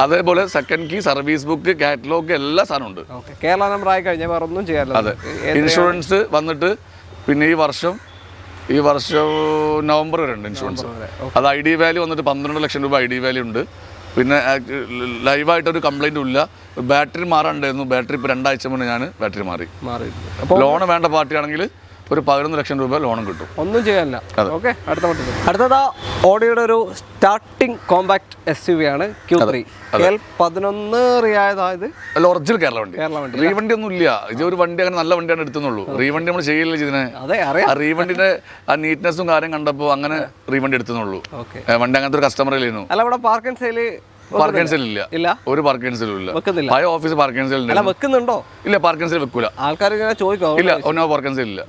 [SPEAKER 1] അതേപോലെ second key, service book, catalogue എല്ലാ സാധനവും ഉണ്ട്. കേരള നമ്പർ ആയി കഴിഞ്ഞാൽ വേറെ ഒന്നും ചെയ്യാറില്ല. അതെ. ഇൻഷുറൻസ് വന്നിട്ട് പിന്നെ ഈ വർഷം നവംബർ വരെ ഉണ്ട് ഇൻഷുറൻസ്. അത് ID വാല്യൂ വന്നിട്ട് 12 ലക്ഷം രൂപ ID വാല്യൂ ഉണ്ട്. പിന്നെ ലൈവായിട്ടൊരു കംപ്ലൈൻറ്റും ഇല്ല. ബാറ്ററി മാറാണ്ടായിരുന്നു. ബാറ്ററി ഇപ്പോൾ 2 ആഴ്ച മുന്നേ ഞാൻ ബാറ്ററി മാറി. ലോണ് വേണ്ട പാർട്ടിയാണെങ്കിൽ ഒരു 11 ലക്ഷം രൂപ ലോണും കിട്ടും. ഒന്നും ചെയ്യാനില്ല. ഓക്കെ. അടുത്തതാ ഓഡിയുടെ ഒരു സ്റ്റാർട്ടിംഗ് കോമ്പാക്ട് SUV ആണ് Q3. 11 റിയായത്. അല്ല, ഒറിജിനൽ കേരള വണ്ടി. റീവണ്ടി ഒന്നും ഇല്ല. ഇത് ഒരു വണ്ടി അങ്ങനെ നല്ല വണ്ടിയാണ് എടുത്തുന്നുള്ളൂ. റീവണ്ടി നമ്മൾ ചെയ്യില്ല ഇതിനെ. റീവണ്ടിന്റെ ആ നീറ്റ്നെസ്സും കാര്യം കണ്ടപ്പോൾ അങ്ങനെ റീവണ്ടി എടുത്തുന്നുള്ളൂ. വണ്ടി അങ്ങനത്തെ ഒരു കസ്റ്റമർ ഇല്ലായിരുന്നു. അല്ല, ഇവിടെ പാർക്ക് ആൻഡ് സെയിൽ ഇല്ല. ഒരു പാർക്ക് ആൻഡ് സെയിലും ഇല്ല. പഴയ ഓഫീസ് പാർക്ക് ആൻഡ് സെയിൽ വെക്കുന്നുണ്ടോ? ഇല്ല, പാർക്ക് ആൻഡ് സെയിൽ വെക്കൂല. ആൾക്കാർ ചോദിക്കും. ഇല്ല, പാർക്ക് ആൻഡ് സെയിൽ ഇല്ല.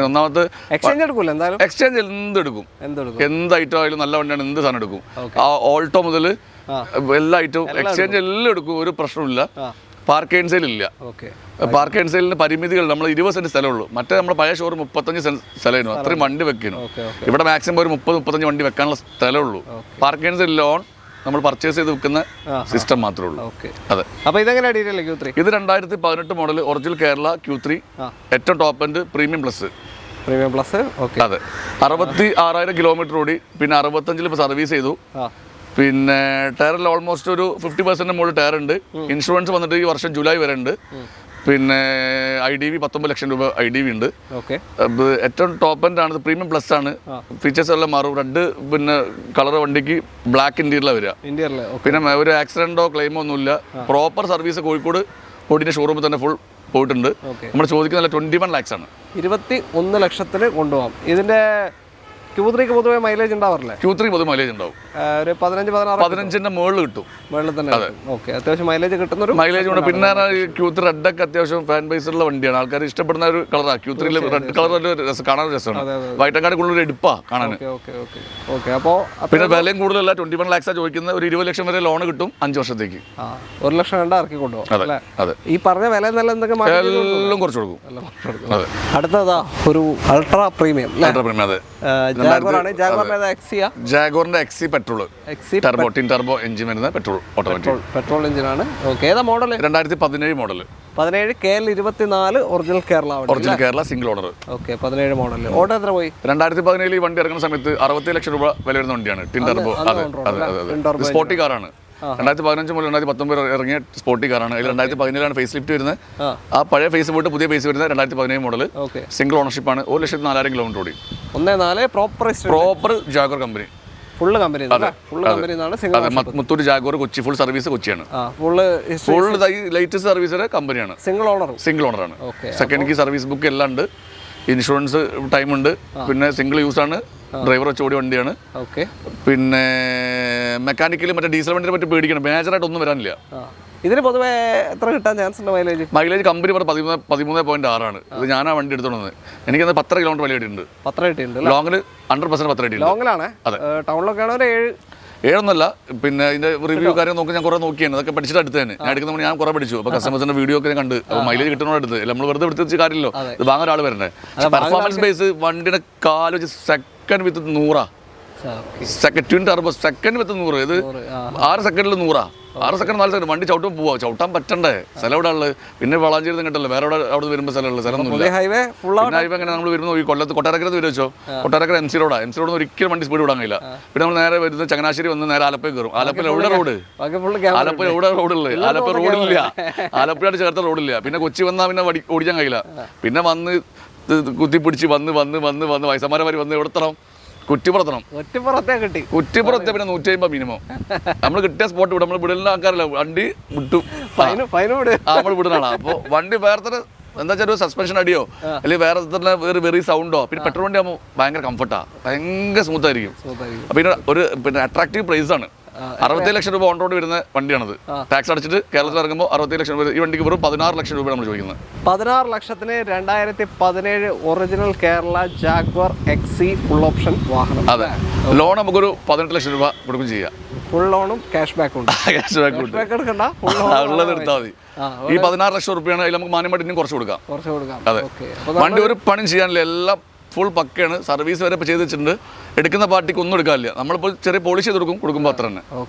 [SPEAKER 1] ഒന്നാമത്തെ എക്സ്ചേഞ്ച് എന്തെടുക്കും. എന്ത് ഐറ്റം ആയാലും നല്ല വണ്ടിയാണ്, എന്ത് സാധനം എടുക്കും. ഓൾട്ടോ മുതൽ എല്ലാ ഐറ്റവും എക്സ്ചേഞ്ച് എല്ലാം എടുക്കും. ഒരു പ്രശ്നമില്ല. പാർക്ക് ആൻഡ് സെയിൽ ഇല്ല. പാർക്ക് ആൻഡ് സെയിലിന് പരിമിതികൾ. നമ്മൾ 20 സെന്റ് സ്ഥലമുള്ളൂ. മറ്റേ നമ്മുടെ പഴയ ഷോറൂം 35 സെന്റ് സ്ഥലമായിരുന്നു. അത്രയും വണ്ടി വെക്കുന്നു. ഇവിടെ മാക്സിമം ഒരു 30-35 വണ്ടി വെക്കാനുള്ള സ്ഥലമുള്ളൂ. പാർക്ക് ആൻഡ് സെയിൽ ലോൺ നമ്മൾ പർച്ചേസ് ചെയ്ത് വെക്കുന്ന സിസ്റ്റം മാത്രമേ ഉള്ളൂ. അതെ. അപ്പോൾ ഇതെങ്ങനെയാണ് Q3? ഇത് 2018 മോഡൽ ഒറിജിനൽ കേരള Q3. ഏറ്റവും ടോപ്പ് എൻഡ് പ്രീമിയം പ്ലസ്. അതെ. 66,000 കിലോമീറ്റർ ഓടി. പിന്നെ 65-ൽ ഇപ്പോൾ സർവീസ് ചെയ്തു. പിന്നെ ടയറിൽ ഓൾമോസ്റ്റ് ഒരു 50% മുകളിൽ ടയർ ഉണ്ട്. ഇൻഷുറൻസ് വന്നിട്ട് ഈ വർഷം ജൂലൈ വരെ ഉണ്ട്. പിന്നെ IDV 19 ലക്ഷം രൂപ IDV ഉണ്ട്. ഏറ്റവും ടോപ്പ് എൻഡ് ആണ്. പ്രീമിയം പ്ലസ് ആണ്. ഫീച്ചേഴ്സ് എല്ലാം മാറും. റെഡ് പിന്നെ കളർ വണ്ടിക്ക് ബ്ലാക്ക് ഇന്റീരിയറിലാണ് വരിക. പിന്നെ ഒരു ആക്സിഡന്റോ ക്ലെയിമോ ഒന്നുമില്ല. പ്രോപ്പർ സർവീസ് കോഴിക്കോട് ഓടിന്റെ ഷോറൂമിൽ തന്നെ ഫുൾ പോയിട്ടുണ്ട്. നമ്മൾ ചോദിക്കുന്ന 21 lakhs ആണ്. 21 ലക്ഷത്തിന് കൊണ്ടുപോകാം. ഇതിന്റെ Q3 പൊതുവെ മൈലേജ് ഉണ്ടാവാറില്ലേ? Q3 പൊതുവെ മൈലേജ് ഉണ്ടാവും. ഒരു 15-16 മുകളിൽ കിട്ടും. അത്യാവശ്യം മൈലേജ് കിട്ടുന്ന ഒരു മൈലേജ് ഉണ്ട്. പിന്നെ Q3 റെഡ് ഒക്കെ അത്യാവശ്യം ഫാൻ ബേസ് ഉള്ള വണ്ടിയാണ്. ആൾക്കാർ ഇഷ്ടപ്പെടുന്ന ഒരു കളറാണ്. Q3 റെഡ് കളർ കാണാൻ രസമാണ്. വൈറ്റക്കാട് കൂടുതൽ എടുപ്പാ കാണാൻ. അപ്പോൾ പിന്നെ വിലയും കൂടുതലല്ല. 21 lakhs ചോദിക്കുന്നത്. ഒരു 20 ലക്ഷം വരെ ലോൺ കിട്ടും 5 വർഷത്തേക്ക്. 1 ലക്ഷം കണ്ട ഇറക്കി കൊണ്ടുപോകും. അതെ. ഈ പറഞ്ഞ വില എല്ലാം കുറച്ച് കൊടുക്കും. അടുത്തതാ ഒരു അൾട്രാ പ്രീമിയം. അതെ. ജാഗ്വാറിന്റെ XC പെട്രോൾ, ടർബോ എഞ്ചിൻ വരുന്ന പെട്രോൾ എഞ്ചിനാണ്. ഏതാ model? 2017 model. 17 KL24 original Kerala single owner. 17 model. Order എത്ര പോയി? 2017 ഈ വണ്ടി ഇറങ്ങുന്ന സമയത്ത് 60 ലക്ഷം രൂപ വില വരുന്ന വണ്ടിയാണ്. ടിൻ ടർബോ സ്പോർട്ടി കാറാണ്. 2015 മുതൽ 2019 ഇറങ്ങിയ സ്പോർട്ടി കാറാണ്. 2017 ഫേസ് ലിഫ്റ്റ് വരുന്നത്. ആ പഴയ ഫേസ് പോയിട്ട് പുതിയ ഫേസ് വരുന്നത് 2017 മോഡൽ. സിംഗിൾ ഓണർഷിപ്പ് ആണ്. 1,04,000 കിലോമീറ്റർ ഓടി. 1.4 proper Jaguar company. Full company. Muthoot Jaguar Kochi. Full service കൊച്ചിയാണ്. ഫുൾ ലേറ്റസ്റ്റ് സർവീസ് കമ്പനിയാണ്. സിംഗിൾ ഓണറാണ്. സെക്കൻഡ് കീ സർവീസ് ബുക്ക് എല്ലാം ഉണ്ട്. ഇൻഷുറൻസ് ടൈമുണ്ട്, പിന്നെ സിംഗിൾ യൂസ് ആണ്, ഡ്രൈവർ വെച്ച് ഓടിയ വണ്ടിയാണ്.
[SPEAKER 2] ഓക്കെ.
[SPEAKER 1] പിന്നെ മെക്കാനിക്കലി മറ്റേ ഡീസൽ വണ്ടിയെ പറ്റി പേടിക്കണം, മേജറായിട്ട് ഒന്നും വരാനില്ല.
[SPEAKER 2] ഇതിന് പൊതുവെ എത്ര കിട്ടാൻ ചാൻസ് ഉണ്ട് മൈലേജ്?
[SPEAKER 1] മൈലേജ് കമ്പനി പറഞ്ഞ 13.6 ഇത് ഞാൻ ആ വണ്ടി എടുത്തോണ്ട് എനിക്കത് 10 കിലോമീറ്റർ വലിയ കിട്ടിയിട്ടുണ്ട്.
[SPEAKER 2] 10 കിട്ടിയിട്ടുണ്ട്.
[SPEAKER 1] ലോങ്ങിൽ 100% 10 കിട്ടിയിട്ടുണ്ട്.
[SPEAKER 2] ലോങ്ങിലാണ്. ടൗണിലൊക്കെ ആണെങ്കിൽ
[SPEAKER 1] 7 പിന്നെ ഇതിന്റെ റിവ്യൂ കാര്യം നോക്കി ഞാൻ കുറെ നോക്കിയാണ്, അതൊക്കെ പഠിച്ചിട്ട് അടുത്ത് തന്നെ ഞാൻ എടുക്കുന്ന ഞാൻ കുറെ പഠിച്ചു. അപ്പോൾ കസ്റ്റമേഴ്സിന്റെ വീഡിയോ ഒക്കെ ഞാൻ കണ്ട് മൈലേജ് കിട്ടുന്നോട് അടുത്ത് നമ്മൾ വെറുതെ എടുത്ത് കാര്യമില്ലോ, ഇത് വാങ്ങാൻ ഒരാൾ വരണ്ടേ. പെർഫോമൻസ് ബേസ് വണ്ടിയുടെ കാല് വെച്ച് second with 100 twin turbo second with 100 ഇത് 6 സെക്കൻഡിൽ 100 6 സെക്കൻഡ് 4 സെക്കൻഡ് വണ്ടി ചവിട്ടാൻ പറ്റണ്ടേ. സ്ഥലം ഇവിടെ ഉള്ളത് പിന്നെ വളാഞ്ചേരി കിട്ടല്ലോ, വേറെ അവിടെ വരുമ്പോൾ സ്ഥലമുള്ള സ്ഥലമൊന്നുമില്ല. ഹൈവേ അങ്ങനെ നമ്മൾ വരുമ്പോൾ ഈ കൊല്ലത്ത് കൊട്ടാരക്കരത്ത് വരും വെച്ചോ, കൊട്ടാരക്കര MC റോഡ് ഒരിക്കലും വണ്ടി സ്പീഡ് വിടാൻ കഴിയില്ല. പിന്നെ നമ്മൾ നേരെ വരുന്നത് ചങ്ങനാശ്ശേരി വന്ന് നേരെ ആലപ്പുഴ കയറും. ആലപ്പുഴ എവിടെ റോഡ്? ആലപ്പുഴ എവിടെ റോഡുള്ളത്? ആലപ്പുഴ റോഡില്ല, ആലപ്പുഴയായിട്ട് ചേർത്ത റോഡില്ല. പിന്നെ കൊച്ചി വന്നാൽ പിന്നെ ഓടിക്കാൻ കഴിയില്ല. പിന്നെ വന്ന് കുത്തിപ്പിടിച്ച് വന്ന് വയസ്സന്മാരെ വന്ന് എവിടെ തരണം? കുറ്റിപ്പുറത്തണം. കുറ്റിപ്പുറത്തെ പിന്നെ 150 മിനിമം. നമ്മൾ കിട്ടിയ സ്പോട്ട് വിടും. നമ്മൾ വിടലിന് ആൾക്കാരല്ല, വണ്ടി വിട്ടു നമ്മൾ വിടുന്നതാണ്. അപ്പോൾ വണ്ടി വേറെ എന്താ വെച്ചാൽ ഒരു സസ്പെൻഷൻ അടിയോ അല്ലെങ്കിൽ വേറെ വെറി സൗണ്ടോ, പിന്നെ പെട്രോൾ വണ്ടി ആകുമ്പോൾ ഭയങ്കര കംഫർട്ടാണ്, ഭയങ്കര സ്മൂത്ത് ആയിരിക്കും. പിന്നെ അട്രാക്റ്റീവ് പ്രൈസ് ആണ്. 67 ലക്ഷം രൂപ ഓൺ റോഡ് വരുന്ന വണ്ടിയാണത്. ടാക്സ് അടിച്ചിട്ട് കേരളത്തിൽ ഇറങ്ങുമ്പോൾ 67 ലക്ഷം രൂപ. ഈ വണ്ടിക്ക് വെറും 16 ലക്ഷം രൂപ നമ്മൾ ചോദിക്കുന്നത്.
[SPEAKER 2] 16 ലക്ഷത്തിന് 2017 original Kerala Jaguar XC full option വാഹനം.
[SPEAKER 1] അതെ, ലോൺ നമുക്കൊരു 18 ലക്ഷം രൂപ കൊടുക്കും ചെയ്യാം.
[SPEAKER 2] ഫുൾ ലോണും ക്യാഷ് ബാക്കും ഉണ്ട്.
[SPEAKER 1] ഉള്ളത് എടുത്താൽ മതി. ഈ 16 ലക്ഷം റുപ്യാണ് അതിൽ നമുക്ക് മാന്യമായിട്ട് ഇനിയും കുറച്ച് കൊടുക്കാം. അതെ, വണ്ടി ഒരു പണിയും ചെയ്യാനില്ല, എല്ലാം ഫുൾ പക്കയാണ്. സർവീസ് വരെ ഇപ്പോൾ ചെയ്ത് വെച്ചിട്ടുണ്ട്. എടുക്കുന്ന പാർട്ടിക്ക് ഒന്നും എടുക്കാനില്ല, നമ്മളിപ്പോൾ ചെറിയ പോളിഷ് ചെയ്ത് കൊടുക്കുമ്പോൾ അത്ര തന്നെ.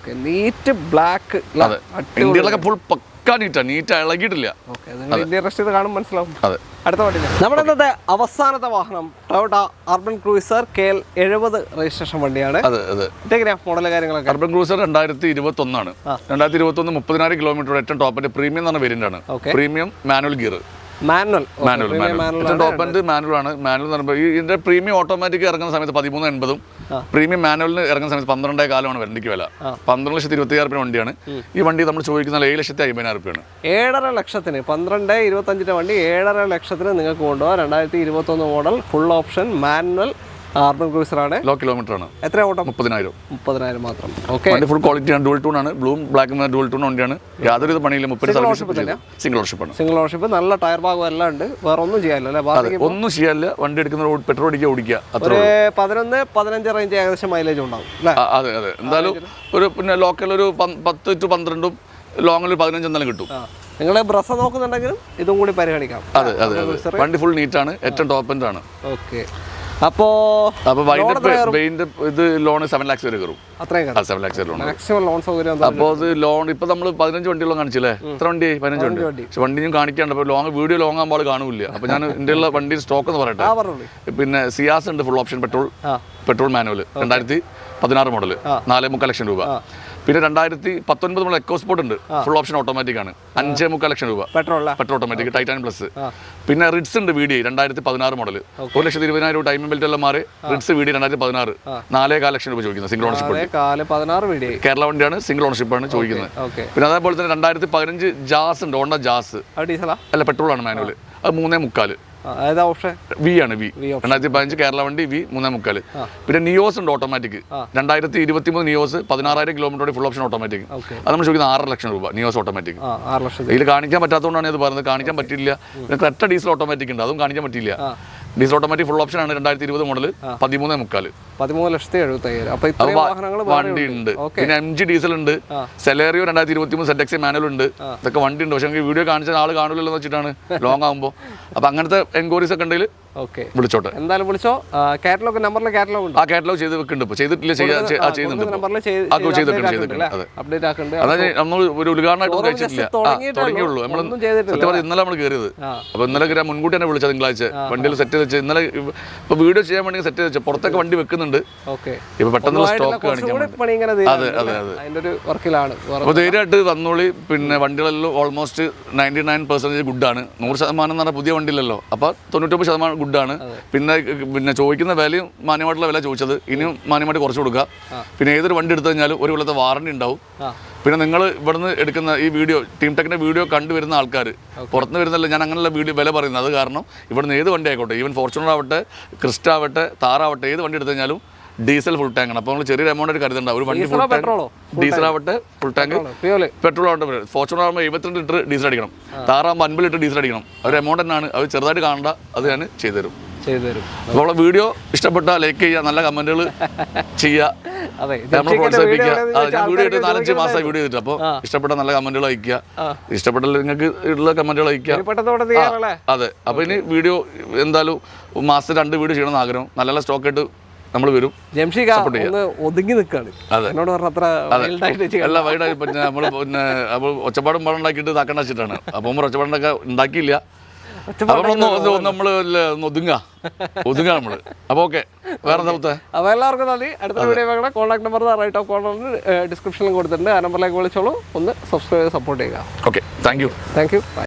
[SPEAKER 2] Neat black.
[SPEAKER 1] അതെ, ഇന്ത്യയിലൊക്കെ ഫുൾ പക്ക നീറ്റ് ഇളകിയിട്ടില്ല.
[SPEAKER 2] അതെ. അടുത്ത വണ്ടി നമ്മുടെ ഇന്നത്തെ അവസാനത്തെ വാഹനം Toyota urban cruiser KL 70 registration വണ്ടിയാണ്. മോഡൽ കാര്യങ്ങളൊക്കെ
[SPEAKER 1] അർബൻ ക്രൂയിസർ 2021 ആണ്. 2021 30,000 കിലോമീറ്റർ ഏറ്റവും ടോപ്പിന്റെ പ്രീമിയം എന്ന് പറഞ്ഞ വേരിയന്റ് ആണ്. Premium manual gear. Manual top end manual ആണ്. മാനുവൽ എന്ന് പറയുമ്പോൾ ഇതിന്റെ പ്രീമിയം ഓട്ടോമാറ്റിക് ഇറങ്ങുന്ന സമയത്ത് 1380, പ്രീമിയം മാനുവലിന് ഇറങ്ങുന്ന സമയത്ത് 12,500 വണ്ടിക്ക് വില. 12,25,000 വണ്ടിയാണ് ഈ വണ്ടി. നമ്മൾ ചോദിക്കുന്ന 7,50,000
[SPEAKER 2] 7.5 ലക്ഷത്തിന് 12-25 വണ്ടി 7.5 ലക്ഷത്തിന് നിങ്ങൾക്ക് കൊണ്ടുപോകാം. 2021 model full option manual urban cruiser ആണ്.
[SPEAKER 1] ലോ കിലോമീറ്റർ ആണ്.
[SPEAKER 2] എത്ര ഓട്ടം?
[SPEAKER 1] 30,000
[SPEAKER 2] മാത്രം.
[SPEAKER 1] വണ്ടി ഫുൾ ക്വാളിറ്റി ആണ്. ഡുവൽ ടൂൺ ആണ്. ബ്ലൂം ബ്ലാക്കും ഡുവൽ ടൂൺ വണ്ടിയാണ്. യാതൊരു പണിയില്ല. 30 സിംഗിൾ ഓണർഷിപ്പ്. നല്ല ടയർ ഭാഗം എല്ലാം ഉണ്ട്. വേറെ ഒന്നും ചെയ്യാനില്ല. ഒന്നും ചെയ്യാനില്ല. വണ്ടി എടുക്കുന്ന പെട്രോൾ ഓടിക്കുക. 11-15 റേഞ്ച് ഏകദേശം മൈലേജ് ഉണ്ടാവും. അതെ. എന്തായാലും ഒരു പിന്നെ ലോക്കൽ ഒരു 10 to 12, ലോങ്ങിൽ 15 എന്തായാലും കിട്ടും.
[SPEAKER 2] നിങ്ങൾ ബ്രസ നോക്കുന്നുണ്ടെങ്കിലും ഇതും കൂടി പരിഗണിക്കാം.
[SPEAKER 1] അതെ. വണ്ടി ഫുൾ നീറ്റ് ആണ്. ഏറ്റവും ടോപ്പ് എൻഡ് ആണ്.
[SPEAKER 2] ഓക്കെ.
[SPEAKER 1] അപ്പോൾ ഇത് ലോൺ 7 lakhs വരെ കയറും. 7 lakhs ലോൺ. അപ്പോൾ അത് ലോൺ ഇപ്പൊ നമ്മൾ 15 വണ്ടികളും കാണിച്ചില്ലേ? എത്ര വണ്ടി? 15 വണ്ടി. പക്ഷെ വണ്ടിയും കാണിക്കാണ്ട്. അപ്പോൾ വീഡിയോ ലോങ് ആകുമ്പോൾ കാണില്ല. അപ്പോൾ ഞാൻ എൻ്റെ ഉള്ള വണ്ടി സ്റ്റോക്ക് എന്ന് പറയട്ടെ. പിന്നെ സിയാസ് ഉണ്ട് full option petrol manual 2016 model 4.25 lakh രൂപ. പിന്നെ 2019 നമ്മൾ എക്കോസ്പോർട്ട് ഉണ്ട് ഫുൾ ഓപ്ഷൻ ഓട്ടോമാറ്റിക് ആണ് 5.25 ലക്ഷം രൂപ പെട്രോൾ ഓട്ടോമാറ്റിക് ടൈറ്റാൻ പ്ലസ്. പിന്നെ റിഡ്സ് ഉണ്ട് VDI 2016 മോഡൽ 1,20,000 രൂപ ടൈമിംഗ് ബെൽറ്റ് എല്ലാം മാറി. റിഡ്സ് VDI 2016 4.25 ലക്ഷം രൂപ ചോദിക്കുന്നത്. സിംഗിൾ ഓണർഷിപ്പ് കേരള വണ്ടിയാണ്. സിംഗിൾ ഓണർഷിപ്പ് ആണ് ചോദിക്കുന്നത്. പിന്നെ അതേപോലെ തന്നെ 2015 ജാസ് ഉണ്ട്. ഹോണ്ട ജാസ് അല്ല പെട്രോൾ ആണ് മാനുവൽ. അത് 3.25 V ആണ്. 2015 കേരള വണ്ടി V 3.25. പിന്നെ നിയോസ് ഉണ്ട് automatic 2023 NIOS 16,000 kilometre full option automatic. അത് നമ്മൾ ചോദിക്കുന്നത് 6 ലക്ഷം രൂപ നിയോസ് ഓട്ടോമാറ്റിക്. ഇതിൽ കാണിക്കാൻ പറ്റാത്തതുകൊണ്ടാണ് ഇത് പറഞ്ഞത്. കാണിക്കാൻ പറ്റില്ല. പിന്നെ ക്രെറ്റ ഡീസൽ ഓട്ടോമാറ്റിക് ഉണ്ട്, അതും കാണിക്കാൻ പറ്റില്ല. ഡീസൽ ഓട്ടോമാറ്റിക് ഫുൾ ഓപ്ഷൻ ആണ് 2020 മോഡൽ 13.25.
[SPEAKER 2] 13,70,000
[SPEAKER 1] വണ്ടി ഉണ്ട്. പിന്നെ MG ഡീസൽ ഉണ്ട്. സെലേറിയോ 2023 ZX മാനുവൽ ഉണ്ട്. ഇതൊക്കെ വണ്ടി ഉണ്ട്. പക്ഷെ വീഡിയോ കാണിച്ച ആൾ കാണില്ലല്ലോ എന്ന് വെച്ചിട്ടാണ് ലോങ് ആകുമ്പോൾ. അപ്പൊ അങ്ങനത്തെ എൻക്വയറീസ് ഒക്കെ ഉണ്ടെങ്കിൽ വിളിച്ചോട്ടെ.
[SPEAKER 2] എന്തായാലും വിളിച്ചോ. കാറ്റലോഗ് നമ്പറിൽ കാറ്റലോഗ് ഉണ്ട്.
[SPEAKER 1] ആ കാറ്റലോഗ് ചെയ്ത് വെക്കുന്നുണ്ട്. ചെയ്തിട്ടില്ല, ചെയ്യുന്നുണ്ട്. അതായത് നമ്മൾ ഒരു ഉദ്ഘാടനമായിട്ടൊന്നും കഴിച്ചിട്ടില്ല. തുടങ്ങിയുള്ളൂ. നമ്മൾ സത്യം പറഞ്ഞാൽ ഇന്നലെ നമ്മൾ കയറിയത്. അപ്പൊ ഇന്നലെ മുൻകൂട്ടി തന്നെ വിളിച്ചത് തിങ്കളാഴ്ച വണ്ടിയിൽ സെറ്റ് ചെയ്ത് വെച്ച്. ഇന്നലെ ഇപ്പൊ വീഡിയോ ചെയ്യാൻ വേണ്ടി സെറ്റ് ചെയ്ത് വെച്ചു. പുറത്തൊക്കെ വണ്ടി വെക്കുന്നുണ്ട്. ഇപ്പൊ പെട്ടെന്ന് സ്റ്റോക്ക് കാണിക്കാൻ. അതെ. അപ്പൊ ധൈര്യമായിട്ട് വന്നോളി. പിന്നെ വണ്ടികളെല്ലാം ഓൾമോസ്റ്റ് 99% ഗുഡാണ്. 100% എന്ന് പറഞ്ഞാൽ പുതിയ വണ്ടിയില്ലല്ലോ. അപ്പൊ 99% ഗുഡാണ്. പിന്നെ ചോദിക്കുന്ന വിലയും മാന്യമായിട്ടുള്ള വില ചോദിച്ചത്. ഇനിയും മാന്യമായിട്ട് കുറച്ച് കൊടുക്കുക. പിന്നെ ഏതൊരു വണ്ടി എടുത്തു കഴിഞ്ഞാലും ഒരു കൊല്ലത്തെ വാറണ്ടി ഉണ്ടാവും. പിന്നെ നിങ്ങൾ ഇവിടുന്ന് എടുക്കുന്ന ഈ വീഡിയോ ടീം ടെക്കിൻ്റെ വീഡിയോ കണ്ടുവരുന്ന ആൾക്കാർ പുറത്തുനിന്ന് വരുന്നല്ല, ഞാൻ അങ്ങനെയുള്ള വീഡിയോ വില പറയുന്നത്. അത് കാരണം ഇവിടുന്ന് ഏത് വണ്ടി ആയിക്കോട്ടെ, ഈവൻ ഫോർച്യൂണർ ആവട്ടെ, ക്രിസ്റ്റ ആവട്ടെ, താറാവട്ടെ, ഏത് വണ്ടി എടുത്തു കഴിഞ്ഞാലും ഡീസൽ ഫുൾ ടാങ്ക് ആണ്. അപ്പോൾ നമ്മൾ ചെറിയൊരു എമൗണ്ട് ആയിട്ട് കരുതണ്ട. ഒരു വണ്ടി ഫുൾ ടാങ്ക് ഡീസൽ ആവട്ടെ, ഫുൾ ടാങ്ക് പെട്രോൾ ആവട്ടെ. ഫോർച്യൂണർ ആകുമ്പോൾ 72 ലിറ്റർ ഡീസൽ അടിക്കണം, താറാകുമ്പോൾ 50 ലിറ്റർ ഡീസൽ അടിക്കണം. ഒരു എമൗണ്ട് തന്നെയാണ്, അത് ചെറുതായിട്ട് കാണണ്ട, അത് ഞാൻ ചെയ്തു തരും. അപ്പോൾ നമ്മളെ വീഡിയോ ഇഷ്ടപ്പെട്ട ലൈക്ക് ചെയ്യുക, നല്ല കമന്റുകൾ ചെയ്യുക, നമ്മൾ പ്രോത്സാഹിപ്പിക്കുക. ഞാൻ വീഡിയോ ഇട്ട് 4-5 മാസമായി വീഡിയോ ചെയ്തിട്ട്. അപ്പോൾ ഇഷ്ടപ്പെട്ട നല്ല കമന്റുകൾ അയക്കുക, ഇഷ്ടപ്പെട്ട നിങ്ങൾക്ക് ഉള്ള കമന്റുകൾ അയക്കുക. അതെ, അപ്പോൾ ഇനി വീഡിയോ എന്തായാലും മാസത്തിൽ 2 വീഡിയോ ചെയ്യണമെന്ന് ആഗ്രഹം. നല്ല നല്ല സ്റ്റോക്ക് ആയിട്ട് നമ്മൾ വരും.
[SPEAKER 2] ഒതുങ്ങി നിൽക്കാണ്.
[SPEAKER 1] അതെ, എല്ലാം വൈഡായി. പിന്നെ നമ്മൾ ഒച്ചപ്പാടും പാടും ഉണ്ടാക്കിയിട്ട് ഇതാക്കേണ്ട വെച്ചിട്ടാണ്. അപ്പോൾ ഒച്ചപ്പാടുണ്ടൊക്കെ ഉണ്ടാക്കിയില്ല. നമ്മളൊന്ന് നമ്മൾ ഒതുങ്ങാ നമ്മള്. അപ്പോൾ ഓക്കെ, വേറെ എന്താ?
[SPEAKER 2] അപ്പോൾ എല്ലാവർക്കും നന്ദി. അടുത്ത video contact number right of കോർണറിൽ ഡിസ്ക്രിപ്ഷനിൽ കൊടുത്തിട്ടുണ്ട്. ആ നമ്പറിലേക്ക് വിളിച്ചോളൂ, ഒന്ന് സബ്സ്ക്രൈബ് ചെയ്ത് സപ്പോർട്ട് ചെയ്യുക.
[SPEAKER 1] Okay, thank you.
[SPEAKER 2] ബൈ.